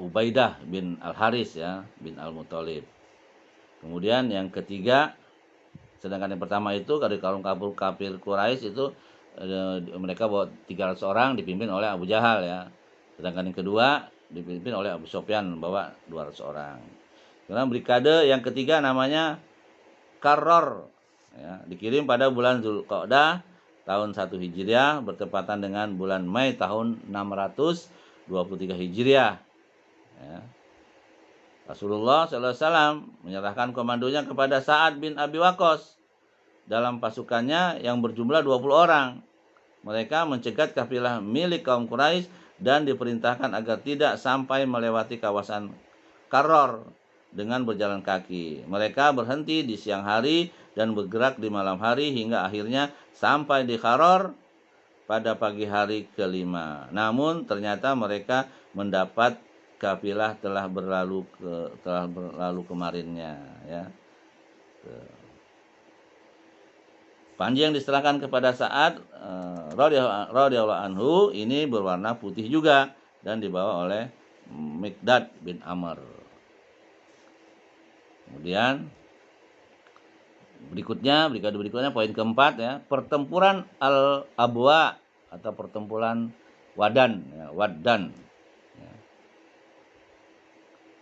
Ubaidah bin Al-Haris ya, bin Al-Muthalib. Kemudian yang ketiga, sedangkan yang pertama itu dari kaum kafir Quraisy itu mereka bawa 300 orang dipimpin oleh Abu Jahal ya. Sedangkan yang kedua dipimpin oleh Abu Sofyan bawa 200 orang. Kemudian brigade yang ketiga namanya Karror ya, dikirim pada bulan Zulqa'dah tahun 1 Hijriah bertepatan dengan bulan Mei tahun 623 Hijriah ya. Rasulullah SAW menyerahkan komandonya kepada Sa'ad bin Abi Waqqas dalam pasukannya yang berjumlah 20 orang. Mereka mencegat kafilah milik kaum Quraisy dan diperintahkan agar tidak sampai melewati kawasan Karror dengan berjalan kaki. Mereka berhenti di siang hari dan bergerak di malam hari hingga akhirnya sampai di Karror pada pagi hari kelima. Namun ternyata mereka mendapat kafilah telah berlalu kemarinnya, ya. Panji yang diserahkan kepada Sa'ad radhiyallahu anhu ini berwarna putih juga dan dibawa oleh Miqdad bin Amr. Kemudian berikutnya poin keempat, ya, pertempuran Al-Abwa atau pertempuran Wadan, ya, Waddan. Ya.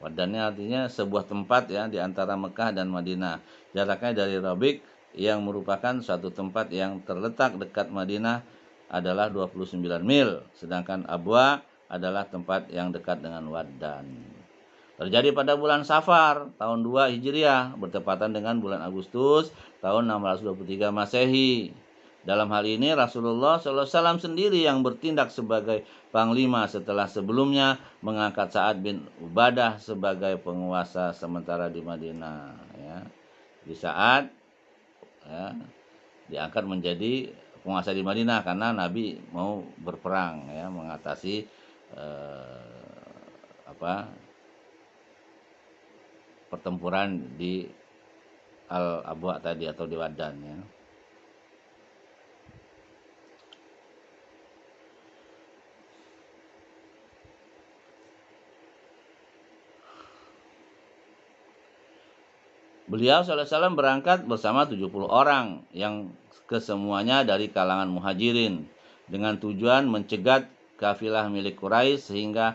Waddannya artinya sebuah tempat, ya, di antara Mekah dan Madinah. Jaraknya dari Rabiq yang merupakan suatu tempat yang terletak dekat Madinah adalah 29 mil, sedangkan Abwa adalah tempat yang dekat dengan Waddan. Terjadi pada bulan Safar tahun 2 Hijriah bertepatan dengan bulan Agustus tahun 623 Masehi. Dalam hal ini Rasulullah SAW sendiri yang bertindak sebagai panglima setelah sebelumnya mengangkat Sa'ad bin Ubadah sebagai penguasa sementara di Madinah, ya. Di Sa'ad, ya, diangkat menjadi penguasa di Madinah karena Nabi mau berperang, ya, mengatasi pertempuran di Al-Abwa tadi atau di Waddan, ya. Beliau SAW berangkat bersama 70 orang yang kesemuanya dari kalangan muhajirin dengan tujuan mencegat kafilah milik Quraisy sehingga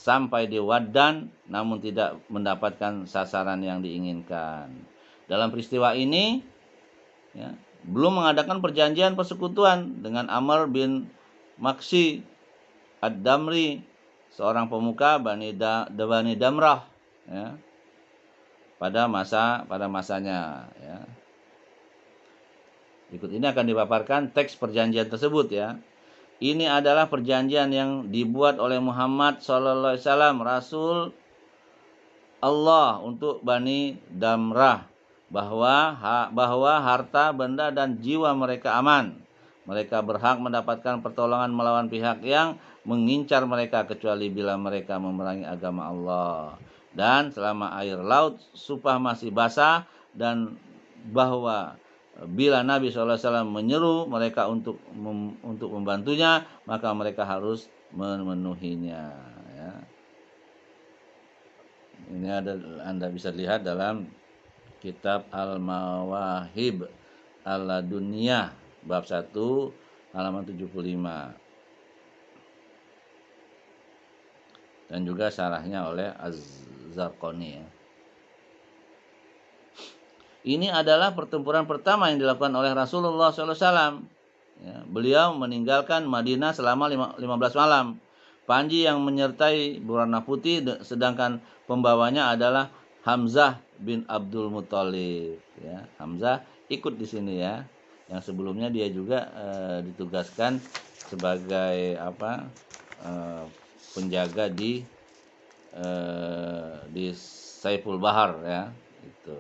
sampai di Waddan namun tidak mendapatkan sasaran yang diinginkan. Dalam peristiwa ini, ya, belum mengadakan perjanjian persekutuan dengan Amr bin Maksi Ad-Damri, seorang pemuka Bani Damrah, ya, pada masanya, ya. Berikut ini akan dipaparkan teks perjanjian tersebut, ya. Ini adalah perjanjian yang dibuat oleh Muhammad SAW, Rasul Allah, untuk Bani Damrah, bahwa harta, benda, dan jiwa mereka aman. Mereka berhak mendapatkan pertolongan melawan pihak yang mengincar mereka kecuali bila mereka memerangi agama Allah. Dan selama air laut Supah masih basah, dan bahwa bila Nabi SAW menyeru mereka untuk membantunya, maka mereka harus memenuhinya, ya. Ini Anda bisa lihat dalam kitab Al-Mawahib Al-Laduniyah bab 1 halaman 75 dan juga syarahnya oleh Az-Zarqani, ya. Ini adalah pertempuran pertama yang dilakukan oleh Rasulullah SAW. Ya, beliau meninggalkan Madinah selama 15 malam. Panji yang menyertai berwarna putih, sedangkan pembawanya adalah Hamzah bin Abdul Muthalib. Ya, Hamzah ikut di sini, ya. Yang sebelumnya dia juga ditugaskan sebagai penjaga di Saiful Bahar, ya. Itu.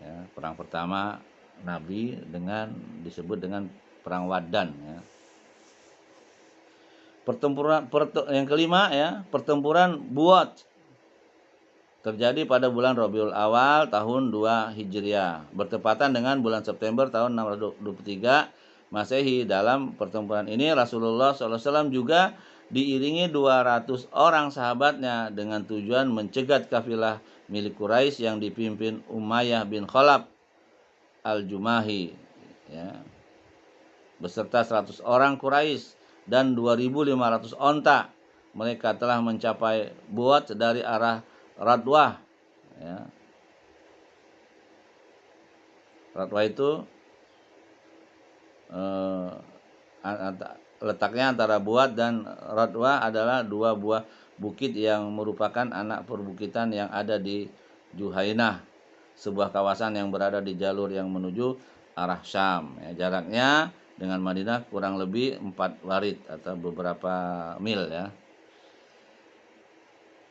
Ya, perang pertama Nabi disebut dengan perang Waddan, ya. Yang kelima, ya, pertempuran Buat terjadi pada bulan Rabiul Awal tahun 2 Hijriah bertepatan dengan bulan September tahun 623 Masehi. Dalam pertempuran ini Rasulullah SAW juga diiringi 200 orang sahabatnya dengan tujuan mencegat kafilah milik Quraisy yang dipimpin Umayyah bin Khalaf Al-Jumahi, ya, beserta 100 orang Quraisy dan 2.500 onta. Mereka telah mencapai Buat dari arah Radwah, ya. Radwah itu letaknya antara Buat dan Radwah adalah dua buah bukit yang merupakan anak perbukitan yang ada di Juhainah, sebuah kawasan yang berada di jalur yang menuju arah Syam, ya. Jaraknya dengan Madinah kurang lebih 4 warid atau beberapa mil, ya.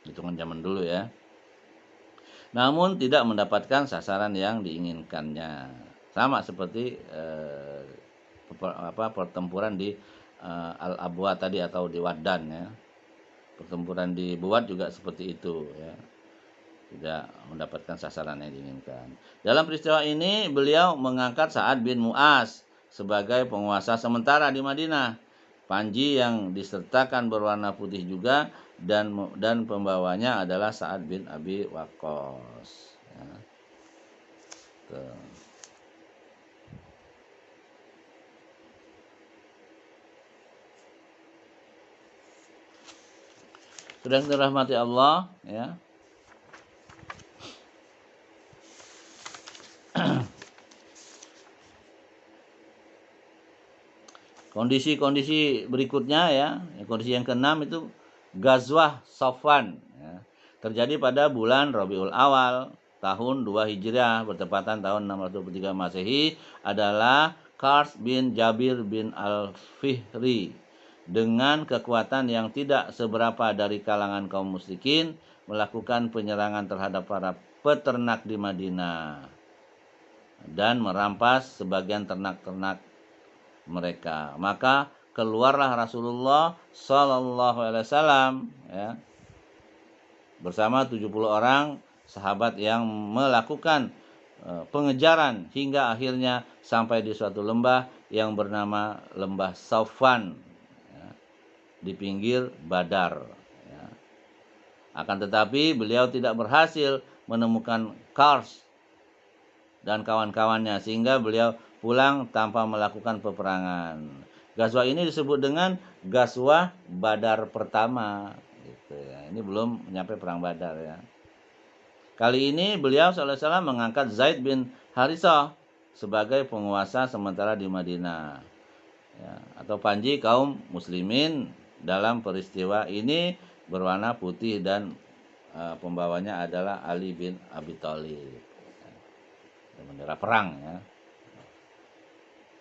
Hitungan zaman dulu, ya. Namun tidak mendapatkan sasaran yang diinginkannya. Sama seperti pertempuran di Al-Abwa tadi atau di Waddan ya. Pertempuran di Buat juga seperti itu ya. Tidak mendapatkan sasaran yang diinginkan. Dalam peristiwa ini beliau mengangkat Sa'ad bin Mu'az sebagai penguasa sementara di Madinah. Panji yang disertakan berwarna putih juga dan pembawanya adalah Sa'ad bin Abi Waqqas. Ya. Sudah dirahmati Allah ya. Kondisi-kondisi berikutnya ya, kondisi yang keenam itu Ghazwah Safwan ya. Terjadi pada bulan Rabiul Awal tahun 2 Hijriah bertepatan tahun 623 Masehi adalah Qars bin Jabir bin Al-Fihri dengan kekuatan yang tidak seberapa dari kalangan kaum musyrikin melakukan penyerangan terhadap para peternak di Madinah dan merampas sebagian ternak-ternak mereka. Maka keluarlah Rasulullah Sallallahu Alaihi Wasallam ya, bersama 70 orang sahabat yang melakukan pengejaran hingga akhirnya sampai di suatu lembah yang bernama Lembah Safwan ya, di pinggir Badar ya. Akan tetapi beliau tidak berhasil menemukan Qars dan kawan-kawannya sehingga beliau pulang tanpa melakukan peperangan. Ghazwah ini disebut dengan Ghazwah Badar pertama gitu ya. Ini belum menyampai perang Badar ya. Kali ini beliau SAW mengangkat Zaid bin Harithah sebagai penguasa sementara di Madinah ya, atau panji kaum muslimin. Dalam peristiwa ini berwarna putih dan pembawanya adalah Ali bin Abi Thalib, bendera perang ya.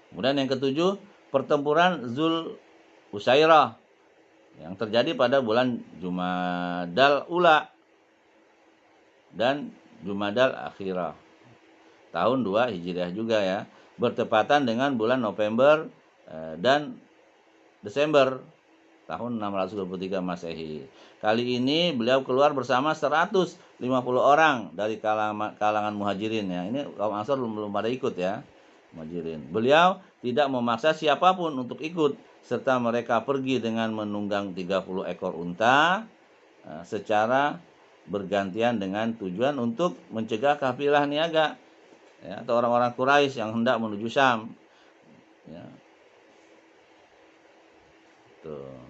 Kemudian yang ketujuh, pertempuran Zul Usairah yang terjadi pada bulan Jumadal Ula dan Jumadal Akhirah tahun 2 Hijriah juga ya, bertepatan dengan bulan November dan Desember tahun 623 Masehi. Kali ini beliau keluar bersama 150 orang dari kalangan muhajirin ya. Ini kaum Ansor belum pada ikut ya, muhajirin. Beliau tidak memaksa siapapun untuk ikut serta mereka pergi dengan menunggang 30 ekor unta secara bergantian dengan tujuan untuk mencegah kafilah niaga ya, atau orang-orang Quraisy yang hendak menuju Syam ya. Tuh.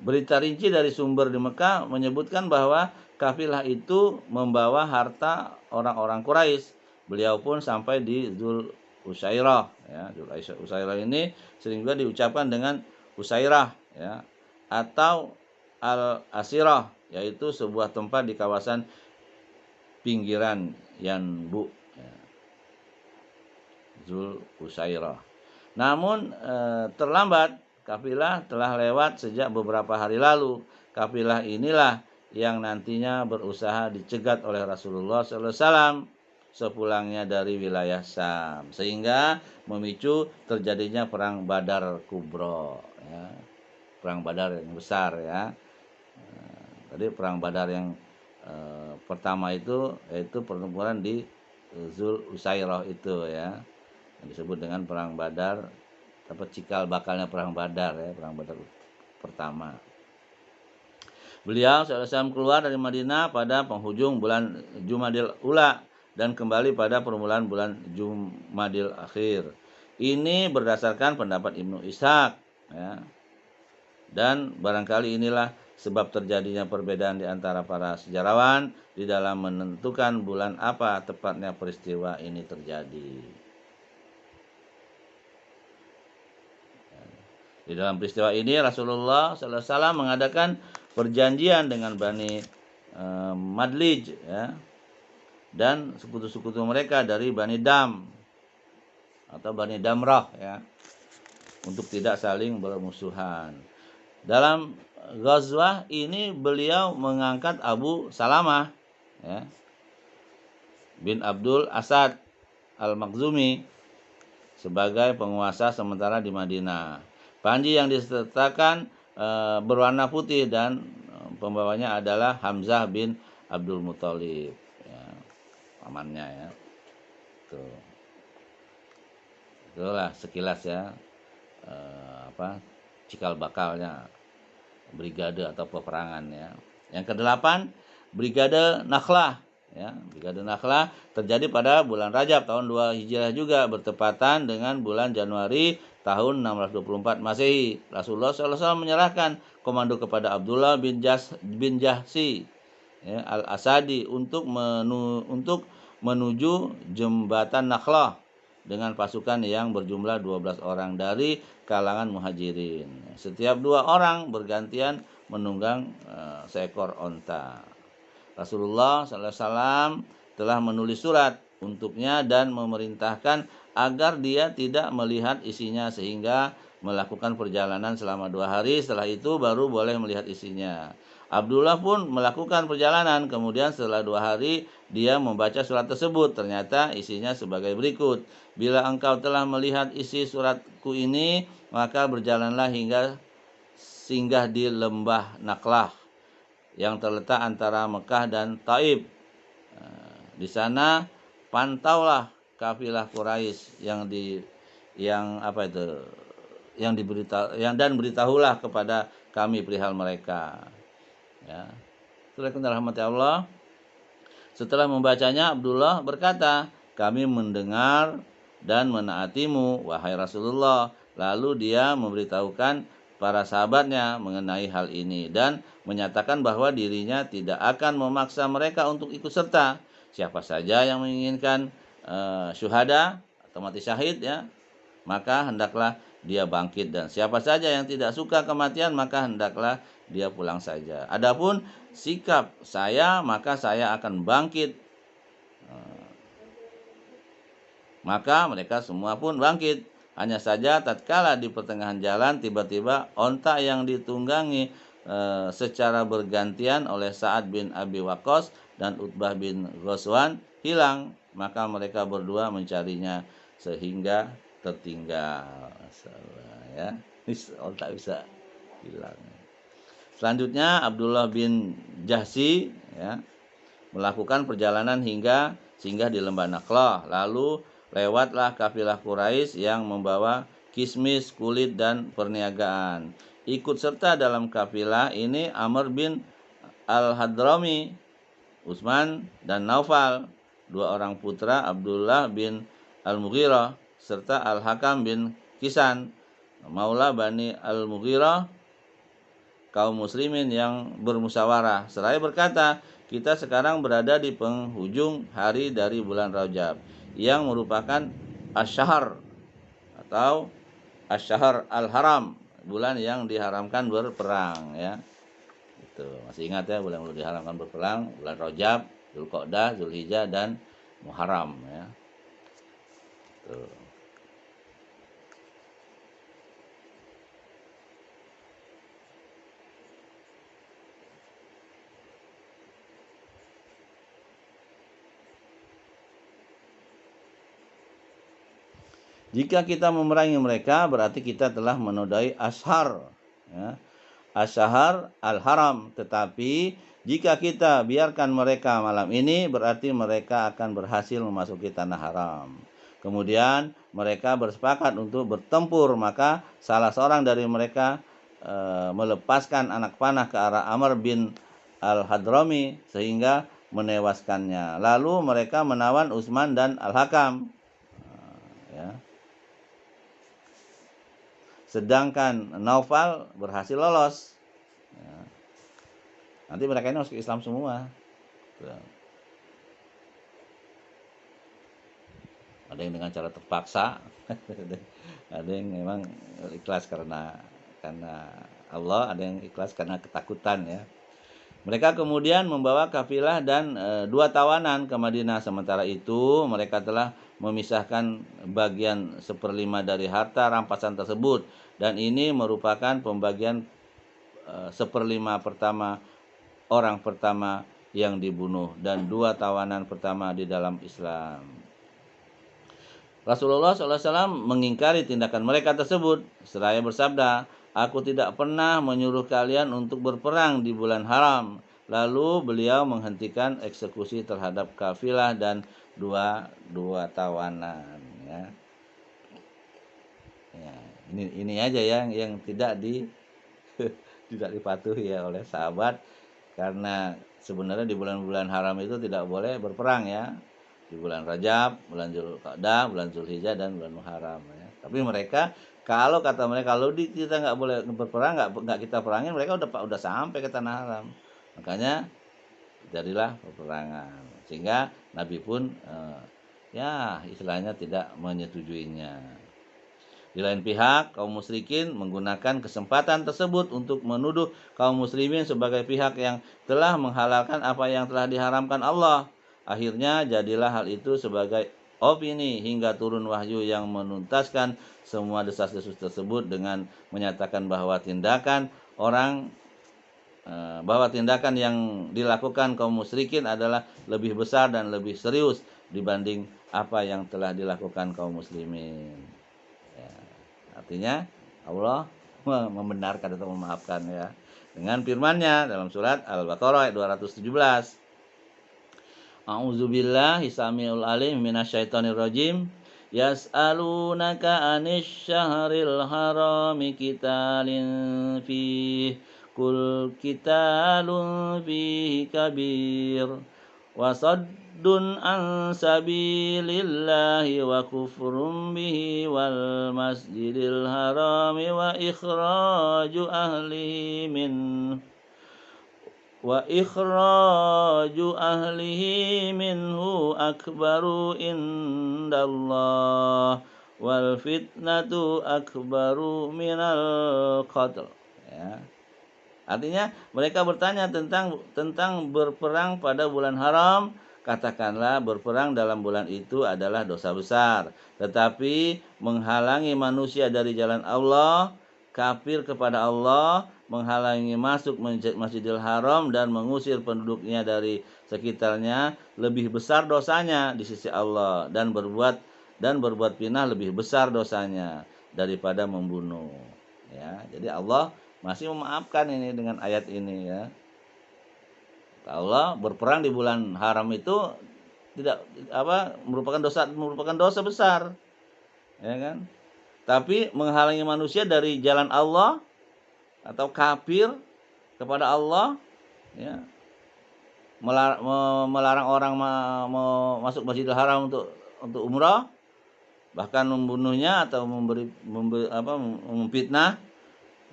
Berita rinci dari sumber di Mekah menyebutkan bahwa kafilah itu membawa harta orang-orang Quraisy. Beliau pun sampai di Zul Usairah ya. Zul Usairah ini sering juga diucapkan dengan Usairah ya, atau Al-Asirah, yaitu sebuah tempat di kawasan pinggiran Yanbu ya. Zul Usairah. Namun terlambat, kafilah telah lewat sejak beberapa hari lalu. Kafilah inilah yang nantinya berusaha dicegat oleh Rasulullah SAW sepulangnya dari wilayah Syam, sehingga memicu terjadinya perang Badar Kubro ya. Perang Badar yang besar ya. Tadi perang Badar yang pertama itu yaitu pertempuran di Zul Usairah itu ya, yang disebut dengan perang Badar, dapat cikal bakalnya perang Badar ya, perang Badar pertama. Beliau SAW keluar dari Madinah pada penghujung bulan Jumadil Ula dan kembali pada permulaan bulan Jumadil Akhir. Ini berdasarkan pendapat Ibnu Ishaq ya. Dan barangkali inilah sebab terjadinya perbedaan di antara para sejarawan di dalam menentukan bulan apa tepatnya peristiwa ini terjadi. Di dalam peristiwa ini Rasulullah SAW mengadakan perjanjian dengan Bani Madlij ya, dan sekutu-sekutu mereka dari Bani Dam atau Bani Damrah ya, untuk tidak saling bermusuhan. Dalam ghazwah ini beliau mengangkat Abu Salamah ya, bin Abdul Asad Al-Makhzumi sebagai penguasa sementara di Madinah. Panji yang disertakan berwarna putih dan pembawanya adalah Hamzah bin Abdul Muthalib, ya, pamannya ya. Tuh. Itulah sekilas ya cikal bakalnya brigade atau peperangan ya. Yang kedelapan, Brigade Nakhlah ya. Brigade Nakhlah terjadi pada bulan Rajab tahun 2 Hijriah juga, bertepatan dengan bulan Januari tahun 624 Masehi. Rasulullah SAW menyerahkan komando kepada Abdullah bin Jahsi ya, Al-Asadi untuk menuju jembatan Nakhlah dengan pasukan yang berjumlah 12 orang dari kalangan muhajirin. Setiap 2 orang bergantian menunggang seekor onta. Rasulullah SAW telah menulis surat untuknya dan memerintahkan agar dia tidak melihat isinya sehingga melakukan perjalanan selama 2 hari. Setelah itu baru boleh melihat isinya. Abdullah pun melakukan perjalanan. Kemudian setelah 2 hari dia membaca surat tersebut. Ternyata isinya sebagai berikut. Bila engkau telah melihat isi suratku ini, maka berjalanlah hingga singgah di lembah Nakhlah yang terletak antara Mekah dan Taib. Di sana pantaulah kafilah Quraisy dan beritahulah kepada kami perihal mereka. Ya. Setelah rahmat Allah, setelah membacanya Abdullah berkata, kami mendengar dan menaatimu wahai Rasulullah. Lalu dia memberitahukan para sahabatnya mengenai hal ini dan menyatakan bahwa dirinya tidak akan memaksa mereka untuk ikut serta. Siapa saja yang menginginkan syuhada atau mati syahid ya, maka hendaklah dia bangkit, dan siapa saja yang tidak suka kematian maka hendaklah dia pulang saja. Adapun sikap saya, maka saya akan bangkit. Maka mereka semua pun bangkit. Hanya saja tatkala di pertengahan jalan tiba-tiba onta yang ditunggangi secara bergantian oleh Sa'ad bin Abi Waqqas dan Utbah bin Ghazwan hilang. Maka mereka berdua mencarinya sehingga tertinggal. Ya, onta bisa hilang. Selanjutnya Abdullah bin Jahsi ya, melakukan perjalanan hingga singgah di lembah Nakhlah. Lalu lewatlah kafilah Quraisy yang membawa kismis, kulit, dan perniagaan. Ikut serta dalam kafilah ini Amr bin Al-Hadrami, Utsman dan Naufal, 2 orang putra Abdullah bin Al-Mughirah, serta Al-Hakam bin Kisan, maula Bani Al-Mughirah, kaum muslimin yang bermusyawarah. Seraya berkata, kita sekarang berada di penghujung hari dari bulan Rajab, yang merupakan Ash-Shahr atau Ash-Shahr Al-Haram, bulan yang diharamkan berperang ya. Itu masih ingat ya, bulan yang diharamkan berperang, bulan Rajab, Dzulqa'dah, Dzulhijjah, dan Muharram ya. Tuh. Jika kita memerangi mereka, berarti kita telah menodai Ashar ya, Ash-Shahr Al-Haram. Tetapi jika kita biarkan mereka malam ini, berarti mereka akan berhasil memasuki tanah haram. Kemudian mereka bersepakat untuk bertempur. Maka salah seorang dari mereka melepaskan anak panah ke arah Amr bin Al-Hadrami sehingga menewaskannya. Lalu mereka menawan Utsman dan Al-Hakam ya. Sedangkan Naufal berhasil lolos ya. Nanti mereka ini masuk Islam semua. Ada yang dengan cara terpaksa, ada yang memang ikhlas karena Allah, ada yang ikhlas karena ketakutan ya. Mereka kemudian membawa kafilah dan 2 tawanan ke Madinah. Sementara itu mereka telah memisahkan bagian 1/5 dari harta rampasan tersebut, dan ini merupakan pembagian 1/5 pertama orang pertama yang dibunuh dan 2 tawanan pertama di dalam Islam. Rasulullah SAW mengingkari tindakan mereka tersebut seraya bersabda, "Aku tidak pernah menyuruh kalian untuk berperang di bulan haram." Lalu beliau menghentikan eksekusi terhadap kafilah dan dua tawanan. Ya. Ya, ini aja yang tidak tidak dipatuhi ya oleh sahabat, karena sebenarnya di bulan-bulan haram itu tidak boleh berperang ya. Di bulan Rajab, bulan Zulqa'dah, bulan Zulhijjah dan bulan Muharram ya. Tapi mereka, kalau kata mereka, kalau kita nggak boleh berperang, nggak kita perangin, mereka udah sampai ke tanah haram. Makanya jadilah peperangan. Sehingga Nabi pun ya istilahnya tidak menyetujuinya. Di lain pihak, kaum musyrikin menggunakan kesempatan tersebut untuk menuduh kaum muslimin sebagai pihak yang telah menghalalkan apa yang telah diharamkan Allah. Akhirnya jadilah hal itu sebagai opini hingga turun wahyu yang menuntaskan semua desas-desus tersebut dengan menyatakan bahwa tindakan yang dilakukan kaum musyrikin adalah lebih besar dan lebih serius dibanding apa yang telah dilakukan kaum muslimin. Ya, artinya Allah membenarkan atau memaafkan ya. Dengan firman-Nya dalam surat Al-Baqarah ayat 217. A'udzubillahi samiul alim minasyaitonir rajim. Yas'alunaka 'anil syahril harami qitalin fihi kul qitalun fihi kabir wa saddun an sabilillahi wa kufrun bihi wal masjidil harami wa ikhraju ahlihi minhu akbaru indallah wal fitnatu akbaru minal qatl. Ya. Artinya mereka bertanya tentang berperang pada bulan haram. Katakanlah berperang dalam bulan itu adalah dosa besar, tetapi menghalangi manusia dari jalan Allah, kafir kepada Allah, menghalangi masuk Masjidil Haram dan mengusir penduduknya dari sekitarnya lebih besar dosanya di sisi Allah, dan berbuat pinah lebih besar dosanya daripada membunuh. Ya, jadi Allah masih memaafkan ini dengan ayat ini ya. Allah berperang di bulan haram itu tidak merupakan dosa besar, ya kan? Tapi menghalangi manusia dari jalan Allah atau kafir kepada Allah, ya, melarang orang masuk Masjidil Haram untuk umrah, bahkan membunuhnya atau memfitnah,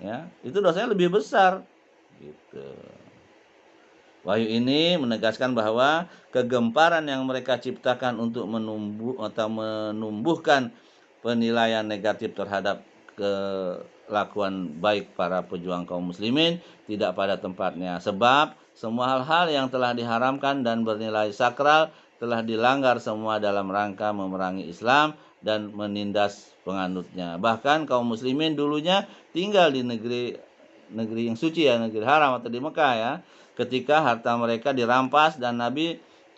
ya, itu dosanya lebih besar. Gitu. Wahyu ini menegaskan bahwa kegemparan yang mereka ciptakan untuk menumbuhkan penilaian negatif terhadap kelakuan baik para pejuang kaum muslimin tidak pada tempatnya. Sebab semua hal-hal yang telah diharamkan dan bernilai sakral telah dilanggar semua dalam rangka memerangi Islam dan menindas penganutnya. Bahkan kaum muslimin dulunya tinggal di negeri yang suci ya, negeri haram atau di Mekah ya. Ketika harta mereka dirampas dan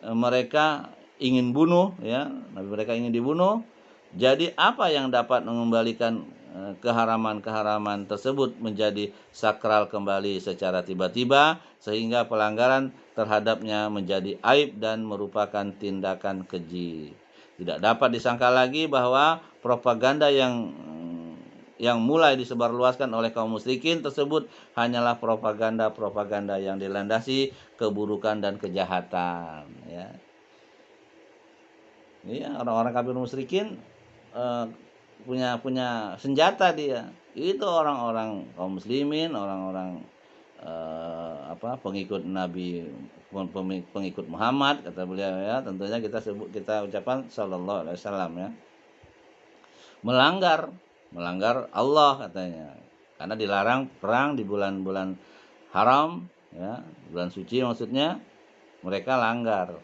mereka ingin bunuh ya, Nabi mereka ingin dibunuh. Jadi apa yang dapat mengembalikan keharaman-keharaman tersebut menjadi sakral kembali secara tiba-tiba sehingga pelanggaran terhadapnya menjadi aib dan merupakan tindakan keji. Tidak dapat disangka lagi bahwa propaganda yang mulai disebarluaskan oleh kaum musyrikin tersebut hanyalah propaganda yang dilandasi keburukan dan kejahatan ya. Iya, orang-orang kafir musyrikin punya senjata dia. Itu orang-orang kaum muslimin, orang-orang pengikut Nabi, pengikut Muhammad kata beliau ya. Tentunya kita ucapan sallallahu alaihi wasallam ya. Melanggar Allah katanya, karena dilarang perang di bulan-bulan haram ya, bulan suci maksudnya, mereka langgar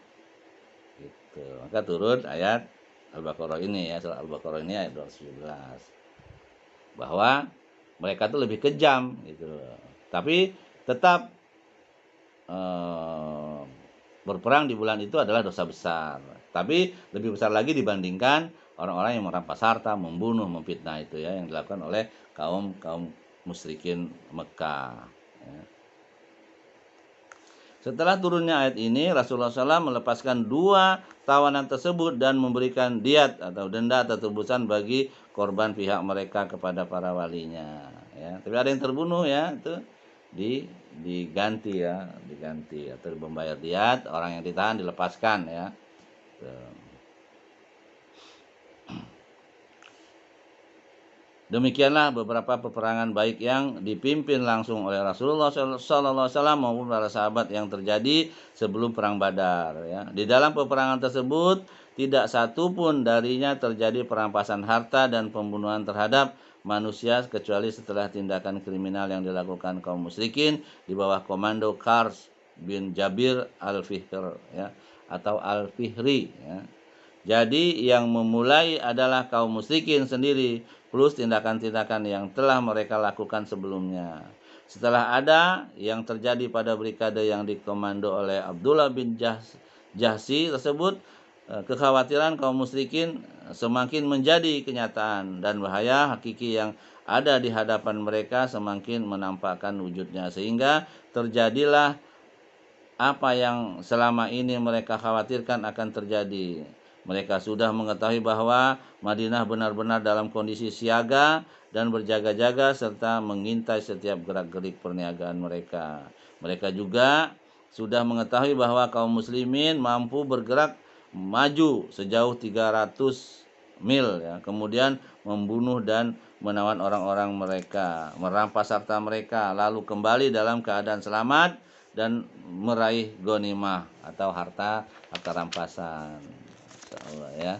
gitu. Maka turun ayat Al-Baqarah ini ya, surah Al-Baqarah ini ayat 217 bahwa mereka tuh lebih kejam gitu. Tapi tetap berperang di bulan itu adalah dosa besar. Tapi lebih besar lagi dibandingkan orang-orang yang merampas harta, membunuh, memfitnah itu ya, yang dilakukan oleh kaum musyrikin Mekah. Ya. Setelah turunnya ayat ini, Rasulullah SAW melepaskan 2 tawanan tersebut dan memberikan diat atau denda atau tebusan bagi korban pihak mereka kepada para walinya. Ya. Tapi ada yang terbunuh ya, itu diganti ya, diganti atau membayar diat, orang yang ditahan dilepaskan ya. Tuh. Demikianlah beberapa peperangan baik yang dipimpin langsung oleh Rasulullah SAW maupun para sahabat yang terjadi sebelum perang Badar. Ya. Di dalam peperangan tersebut tidak satu pun darinya terjadi perampasan harta dan pembunuhan terhadap manusia kecuali setelah tindakan kriminal yang dilakukan kaum musyrikin di bawah komando Kars bin Jabir al-Fihr ya, atau al-Fihri. Ya. Jadi yang memulai adalah kaum musyrikin sendiri plus tindakan-tindakan yang telah mereka lakukan sebelumnya. Setelah ada yang terjadi pada brigade yang dikomando oleh Abdullah bin Jahsi tersebut, kekhawatiran kaum musyrikin semakin menjadi kenyataan dan bahaya hakiki yang ada di hadapan mereka semakin menampakkan wujudnya, sehingga terjadilah apa yang selama ini mereka khawatirkan akan terjadi. Mereka sudah mengetahui bahwa Madinah benar-benar dalam kondisi siaga dan berjaga-jaga serta mengintai setiap gerak-gerik perniagaan mereka. Mereka juga sudah mengetahui bahwa kaum muslimin mampu bergerak maju sejauh 300 mil ya, kemudian membunuh dan menawan orang-orang mereka, merampas harta mereka, lalu kembali dalam keadaan selamat dan meraih ghanimah atau harta rampasan. Insyaallah ya.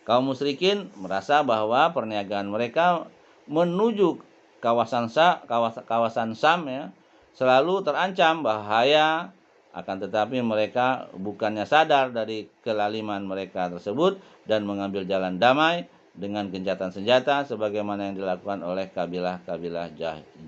Kaum musyrikin merasa bahwa perniagaan mereka menuju kawasan Sam ya selalu terancam bahaya, akan tetapi mereka bukannya sadar dari kelaliman mereka tersebut dan mengambil jalan damai dengan gencatan senjata sebagaimana yang dilakukan oleh kabilah-kabilah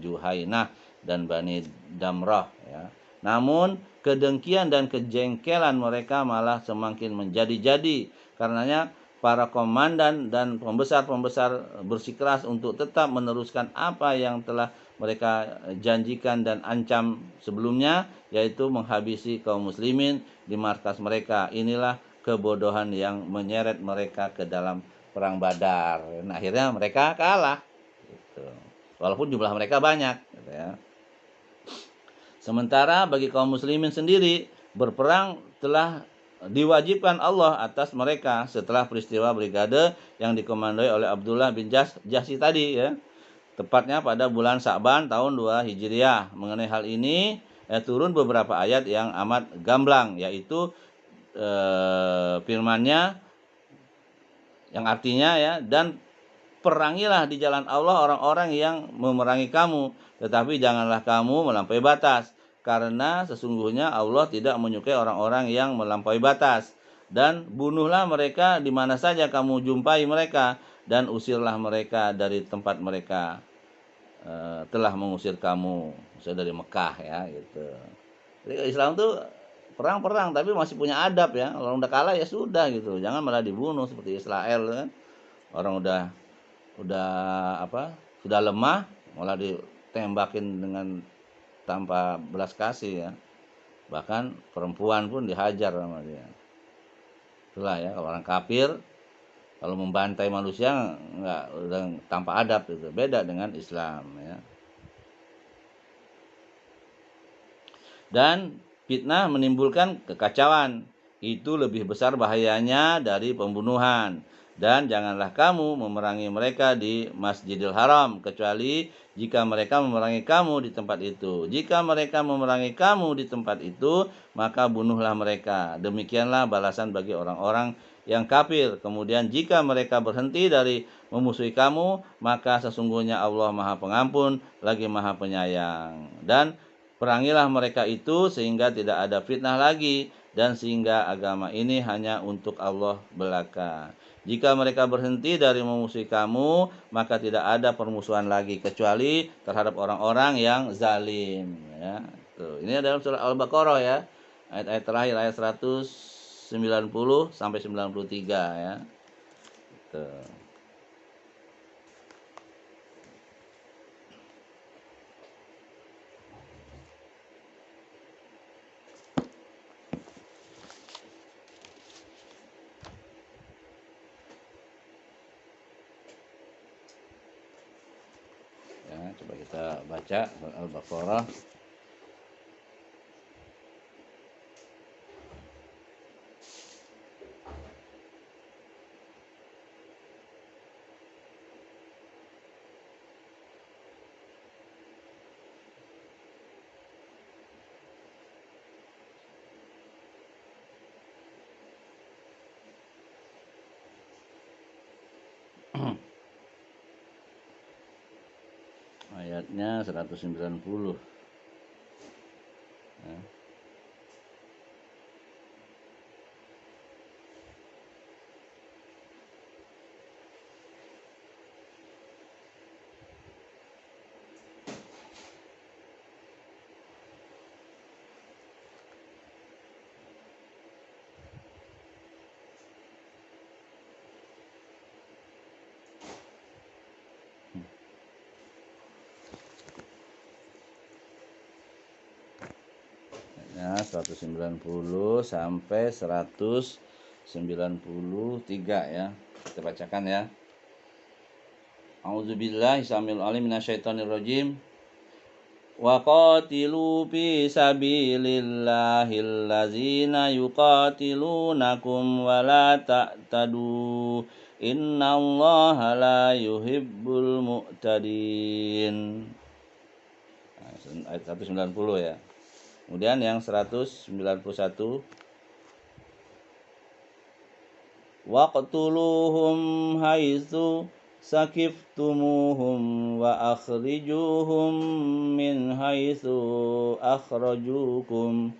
Juhainah dan Bani Damrah ya. Namun kedengkian dan kejengkelan mereka malah semakin menjadi-jadi, karenanya para komandan dan pembesar-pembesar bersikeras untuk tetap meneruskan apa yang telah mereka janjikan dan ancam sebelumnya, yaitu menghabisi kaum muslimin di markas mereka. Inilah kebodohan yang menyeret mereka ke dalam perang Badar. Nah, akhirnya mereka kalah gitu. Walaupun jumlah mereka banyak gitu ya. Sementara bagi kaum muslimin sendiri, berperang telah diwajibkan Allah atas mereka setelah peristiwa brigade yang dikomandoi oleh Abdullah bin Jahsi tadi ya. Tepatnya pada bulan Sa'ban tahun 2 Hijriah. Mengenai hal ini turun beberapa ayat yang amat gamblang, yaitu firman-Nya yang artinya ya, dan perangilah di jalan Allah orang-orang yang memerangi kamu, tetapi janganlah kamu melampaui batas, karena sesungguhnya Allah tidak menyukai orang-orang yang melampaui batas. Dan bunuhlah mereka di mana saja kamu jumpai mereka, dan usirlah mereka dari tempat mereka telah mengusir kamu, misalnya dari Mekah ya gitu. Jadi Islam tuh perang-perang tapi masih punya adab ya. Kalau udah kalah ya sudah gitu, jangan malah dibunuh seperti Israel kan. Orang udah sudah lemah malah ditembakin dengan tanpa belas kasih ya. Bahkan perempuan pun dihajar sama dia. Itulah ya, kalau orang kafir kalau membantai manusia udah tanpa adab itu, beda dengan Islam ya. Dan fitnah menimbulkan kekacauan, itu lebih besar bahayanya dari pembunuhan. Dan janganlah kamu memerangi mereka di Masjidil Haram, kecuali jika mereka memerangi kamu di tempat itu. Jika mereka memerangi kamu di tempat itu, maka bunuhlah mereka. Demikianlah balasan bagi orang-orang yang kafir. Kemudian jika mereka berhenti dari memusuhi kamu, maka sesungguhnya Allah Maha Pengampun lagi Maha Penyayang. Dan perangilah mereka itu sehingga tidak ada fitnah lagi, dan sehingga agama ini hanya untuk Allah belaka. Jika mereka berhenti dari memusuhi kamu, maka tidak ada permusuhan lagi kecuali terhadap orang-orang yang zalim. Ya. Tuh, ini adalah surah Al-Baqarah ya. Ayat-ayat terakhir ayat 190 sampai 93 ya. Tuh. Ya, coba kita baca Al-Baqarah. Ayatnya 190 ya. Ya, 190 sampai 193 ya. Kita bacakan ya. A'udzubillahi samil alim minasyaitonir rajim. Wa qatilu fi sabilillahil ladzina yuqatilunakum wa la ta'tadu. Innallaha la yuhibbul mu'tadin. Ayat 190 ya. Kemudian yang 191 waqtuluhum haitsu sakiftumuhum wa akhrijuhum min haitsu akhrajukum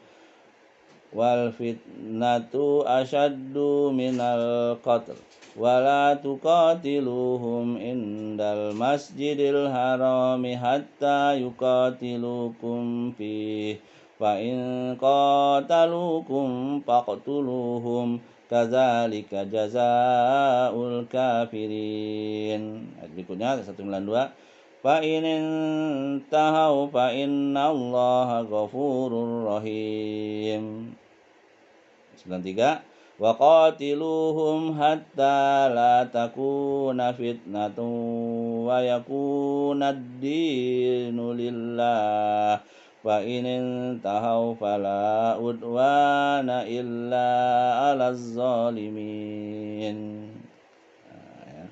wal fitnatu asyaddu minal qatl wala tuqatiluhum indal masjidil harami hatta yuqatilukum fihi fa in qatalukum faqtuluhum kadzalika jazaa'ul kafirin. Ayat berikutnya 192 fa in intahau fa innallaha ghafurur rahim. 93 wa qatiluhum hatta la takuna fitnatun wa yakuna ad-dinu lillah fa in intahau fala udwana illa 'alaz zalimin. Nah, ya.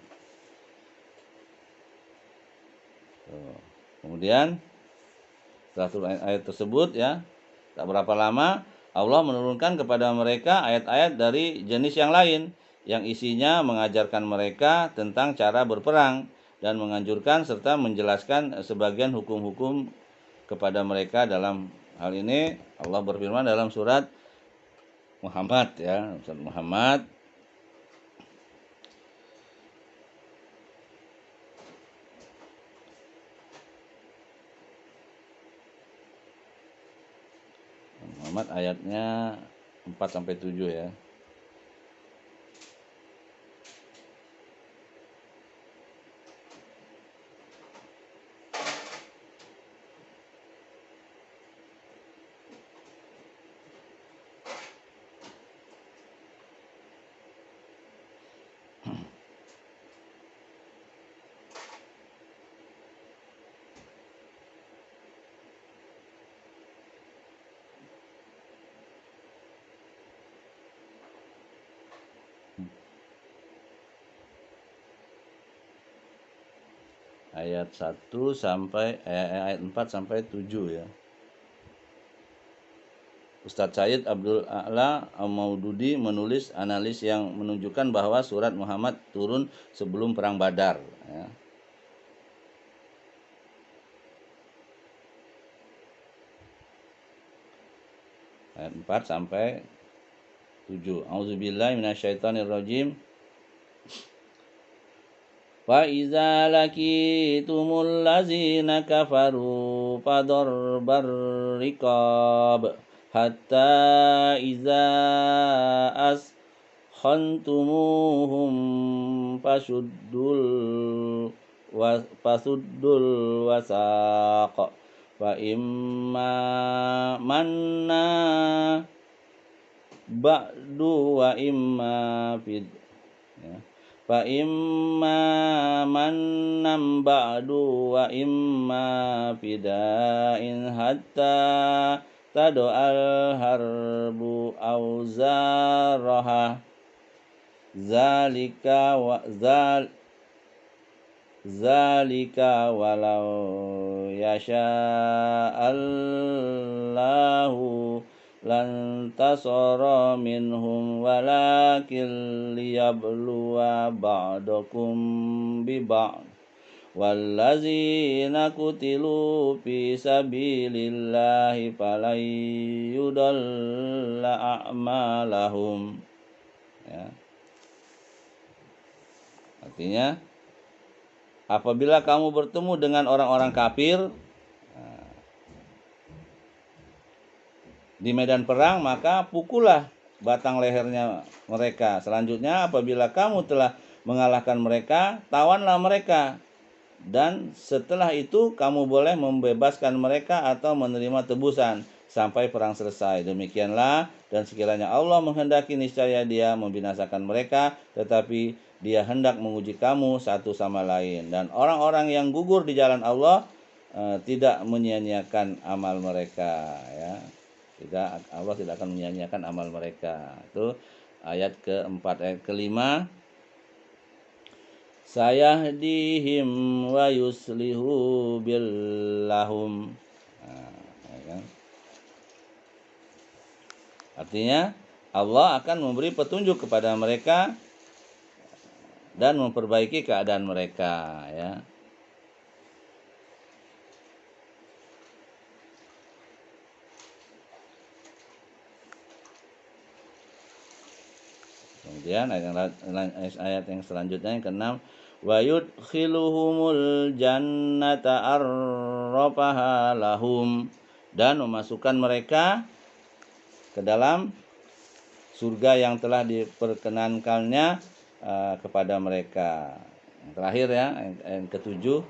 Kemudian setelah ayat tersebut ya, tak berapa lama Allah menurunkan kepada mereka ayat-ayat dari jenis yang lain yang isinya mengajarkan mereka tentang cara berperang dan menganjurkan serta menjelaskan sebagian hukum-hukum kepada mereka. Dalam hal ini Allah berfirman dalam surat Muhammad ya, surat Muhammad ayatnya 4 sampai 7 ya. Ayat 1 sampai ayat 4 sampai 7 ya. Ustadz Said Abdul A'la Al-Maududi menulis analis yang menunjukkan bahwa surat Muhammad turun sebelum perang Badar ya. Ayat 4 sampai 7. A'udzubillahi minasyaitonirrajim. Fa iza laqitumul ladzina kafaru fadorbar riqab hatta iza askhantumuhum fasuddul wasaq fa imma manna ba'du wa imma fid ya. Fa imma mannam ba'du wa imma fida'in hatta tadu'al harbu auzaraha zalika walau yasha'allahu lantasara minhum walakin liyabluwa ba'dakum bi ba'd wallazina kutilu fi sabilillahi falan yudalla a'malahum ya. Artinya apabila kamu bertemu dengan orang-orang kafir di medan perang, maka pukullah batang lehernya mereka. Selanjutnya apabila kamu telah mengalahkan mereka, tawanlah mereka. Dan setelah itu kamu boleh membebaskan mereka atau menerima tebusan sampai perang selesai. Demikianlah, dan sekiranya Allah menghendaki niscaya Dia membinasakan mereka, tetapi Dia hendak menguji kamu satu sama lain. Dan orang-orang yang gugur di jalan Allah tidak menyia-nyiakan amal mereka ya. Allah tidak akan menyia-nyiakan amal mereka. Itu ayat keempat. Ayat kelima, sayahdihim wa yuslihu billahum. Ya kan? Artinya Allah akan memberi petunjuk kepada mereka dan memperbaiki keadaan mereka ya. Kemudian ayat yang selanjutnya yang keenam, wa yudkhiluhumul jannata arrafaha lahum, dan memasukkan mereka ke dalam surga yang telah diperkenankannya kepada mereka. Yang terakhir ya, yang ketujuh,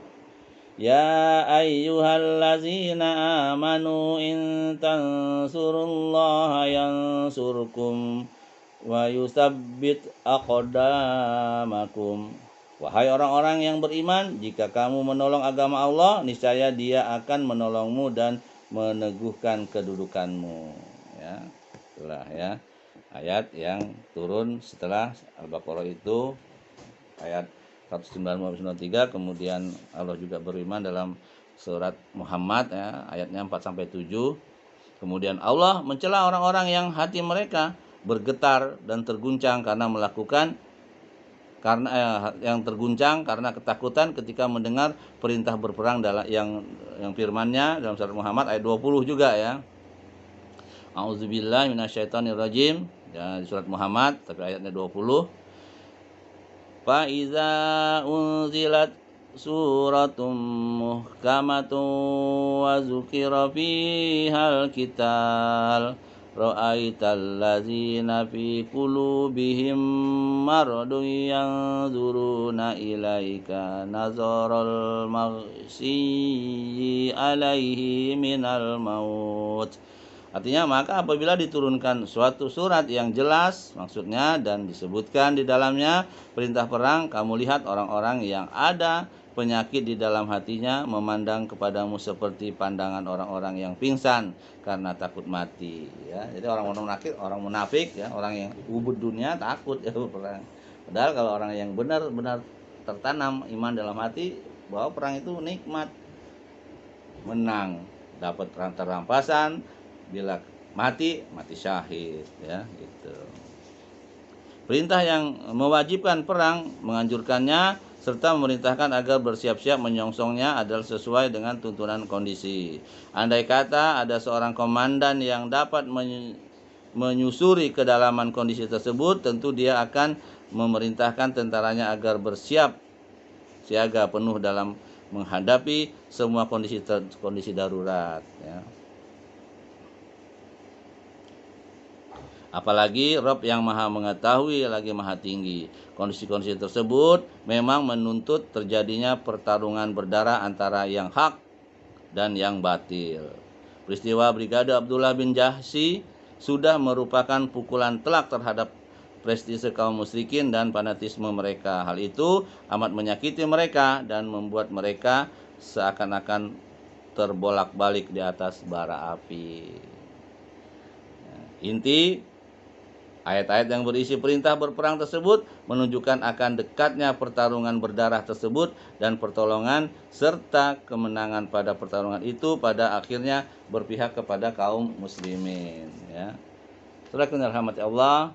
ya ayyuhallazina amanu in tansurullaha yansurkum wa yusabbit aqdamakum. Wahai orang-orang yang beriman, jika kamu menolong agama Allah, niscaya Dia akan menolongmu dan meneguhkan kedudukanmu ya. Itulah ya ayat yang turun setelah Al-Baqarah itu ayat 193. Kemudian Allah juga beriman dalam surat Muhammad ya, ayatnya 4 sampai 7. Kemudian Allah mencela orang-orang yang hati mereka bergetar dan terguncang yang terguncang karena ketakutan ketika mendengar perintah berperang dalam yang firman-Nya dalam surat Muhammad ayat 20 juga ya. A'udzubillahi minasyaitonirrajim ya, di surat Muhammad tapi ayatnya 20. Fa iza unzilat suratum muhkamatun wa zukira fihal qital ra'aital ladzina fi qulubihim maradun yanzuruna ilaika nazaral maghsyi alaihi minal maut. Artinya maka apabila diturunkan suatu surat yang jelas maksudnya dan disebutkan di dalamnya perintah perang, kamu lihat orang-orang yang ada penyakit di dalam hatinya memandang kepadamu seperti pandangan orang-orang yang pingsan karena takut mati ya. Jadi orang munafik ya, orang yang ubud dunia takut ya perang. Padahal kalau orang yang benar-benar tertanam iman dalam hati bahwa perang itu nikmat, menang, dapat rampasan, bila mati syahid ya gitu. Perintah yang mewajibkan perang, menganjurkannya serta memerintahkan agar bersiap-siap menyongsongnya adalah sesuai dengan tuntunan kondisi. Andai kata ada seorang komandan yang dapat menyusuri kedalaman kondisi tersebut, tentu dia akan memerintahkan tentaranya agar bersiap siaga penuh dalam menghadapi semua kondisi darurat ya. Apalagi Rabb yang maha mengetahui lagi maha tinggi. Kondisi-kondisi tersebut memang menuntut terjadinya pertarungan berdarah antara yang hak dan yang batil. Peristiwa Brigade Abdullah bin Jahsy sudah merupakan pukulan telak terhadap prestise kaum musyrikin dan fanatisme mereka. Hal itu amat menyakiti mereka dan membuat mereka seakan-akan terbolak-balik di atas bara api. Inti ayat-ayat yang berisi perintah berperang tersebut menunjukkan akan dekatnya pertarungan berdarah tersebut dan pertolongan serta kemenangan pada pertarungan itu pada akhirnya berpihak kepada kaum muslimin. Ya. Saudara rahmati Allah,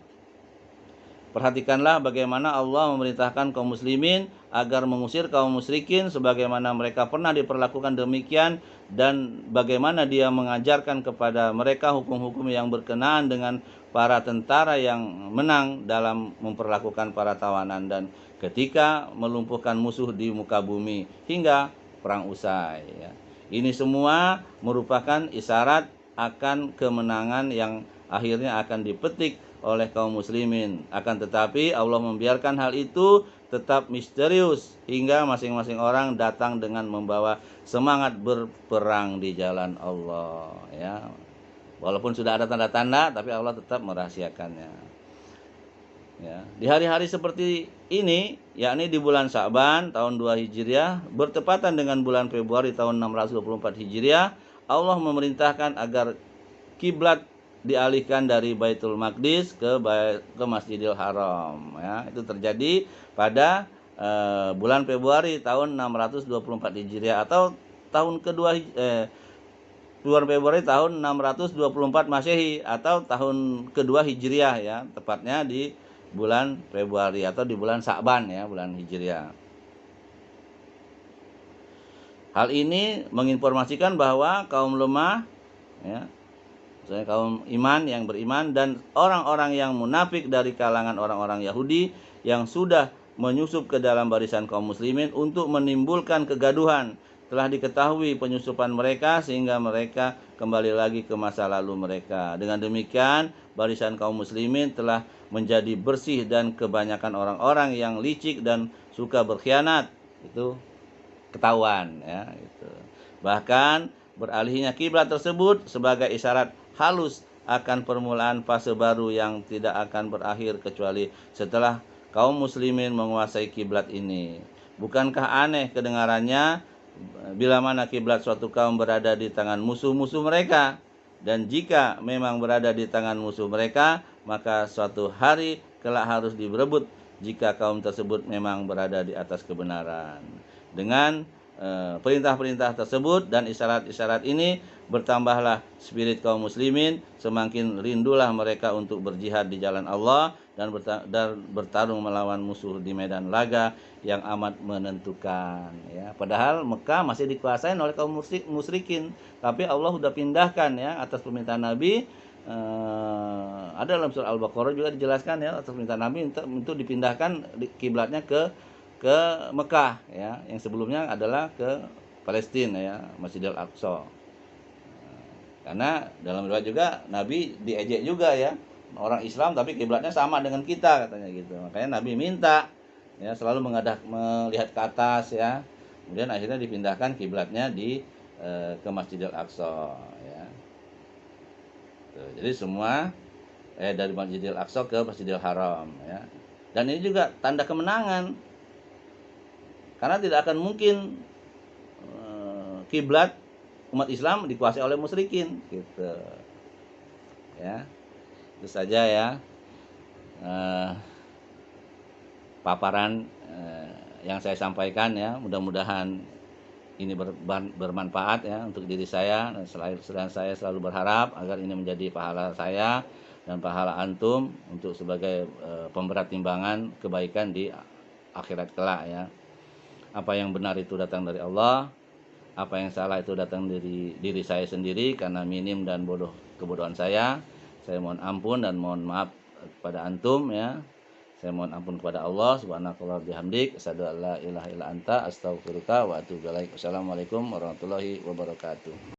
perhatikanlah bagaimana Allah memerintahkan kaum muslimin agar mengusir kaum musyrikin sebagaimana mereka pernah diperlakukan demikian, dan bagaimana dia mengajarkan kepada mereka hukum-hukum yang berkenaan dengan para tentara yang menang dalam memperlakukan para tawanan dan ketika melumpuhkan musuh di muka bumi hingga perang usai. Ya. Ini semua merupakan isyarat akan kemenangan yang akhirnya akan dipetik oleh kaum muslimin. Akan tetapi Allah membiarkan hal itu tetap misterius hingga masing-masing orang datang dengan membawa semangat berperang di jalan Allah. Ya. Walaupun sudah ada tanda-tanda, tapi Allah tetap merahasiakannya. Ya. Di hari-hari seperti ini, yakni di bulan Sya'ban tahun 2 Hijriah, bertepatan dengan bulan Februari tahun 624 Hijriah, Allah memerintahkan agar kiblat dialihkan dari Baitul Maqdis ke Masjidil Haram. Ya, itu terjadi pada bulan Februari tahun 624 Hijriah atau tahun kedua bulan Februari tahun 624 Masehi atau tahun kedua Hijriah, ya, tepatnya di bulan Februari atau di bulan Sya'ban, ya, bulan Hijriah. Hal ini menginformasikan bahwa kaum lemah, ya, kaum iman yang beriman dan orang-orang yang munafik dari kalangan orang-orang Yahudi yang sudah menyusup ke dalam barisan kaum muslimin untuk menimbulkan kegaduhan telah diketahui penyusupan mereka sehingga mereka kembali lagi ke masa lalu mereka. Dengan demikian barisan kaum muslimin telah menjadi bersih dan kebanyakan orang-orang yang licik dan suka berkhianat itu ketahuan, ya, gitu. Bahkan beralihnya kiblat tersebut sebagai isyarat halus akan permulaan fase baru yang tidak akan berakhir kecuali setelah kaum muslimin menguasai kiblat ini. Bukankah aneh kedengarannya bila mana kiblat suatu kaum berada di tangan musuh-musuh mereka, dan jika memang berada di tangan musuh mereka, maka suatu hari kelak harus diberebut jika kaum tersebut memang berada di atas kebenaran. Dengan perintah-perintah tersebut dan isyarat-isyarat ini bertambahlah spirit kaum muslimin, semakin rindulah mereka untuk berjihad di jalan Allah dan bertarung melawan musuh di medan laga yang amat menentukan, ya. Padahal Mekah masih dikuasai oleh kaum musyrikin, tapi Allah sudah pindahkan, ya, atas permintaan Nabi. Ada dalam surah Al-Baqarah juga dijelaskan, ya, atas permintaan Nabi untuk dipindahkan kiblatnya ke Mekah, ya, yang sebelumnya adalah ke Palestina, ya, Masjidil Aqsa. Karena dalam riwayat juga Nabi diejek juga, ya, orang Islam tapi kiblatnya sama dengan kita katanya gitu. Makanya Nabi minta, ya, selalu melihat ke atas, ya. Kemudian akhirnya dipindahkan kiblatnya ke Masjidil Aqsa, ya. Tuh, jadi semua dari Masjidil Aqsa ke Masjidil Haram, ya. Dan ini juga tanda kemenangan. Karena tidak akan mungkin kiblat umat Islam dikuasai oleh musyrikin, gitu. Ya. Itu saja, ya, paparan yang saya sampaikan, ya. Mudah-mudahan ini bermanfaat, ya, untuk diri saya, dan saya selalu berharap agar ini menjadi pahala saya dan pahala antum untuk sebagai pemberat timbangan kebaikan di akhirat kelak, ya. Apa yang benar itu datang dari Allah, apa yang salah itu datang dari diri saya sendiri karena minim dan kebodohan saya. Saya mohon ampun dan mohon maaf kepada antum, ya. Saya mohon ampun kepada Allah subhanahu wa ta'ala bihamdik, asyhadu an la ilaha illa anta, astaghfiruka wa atubu ilaik. Wassalamualaikum warahmatullahi wabarakatuh.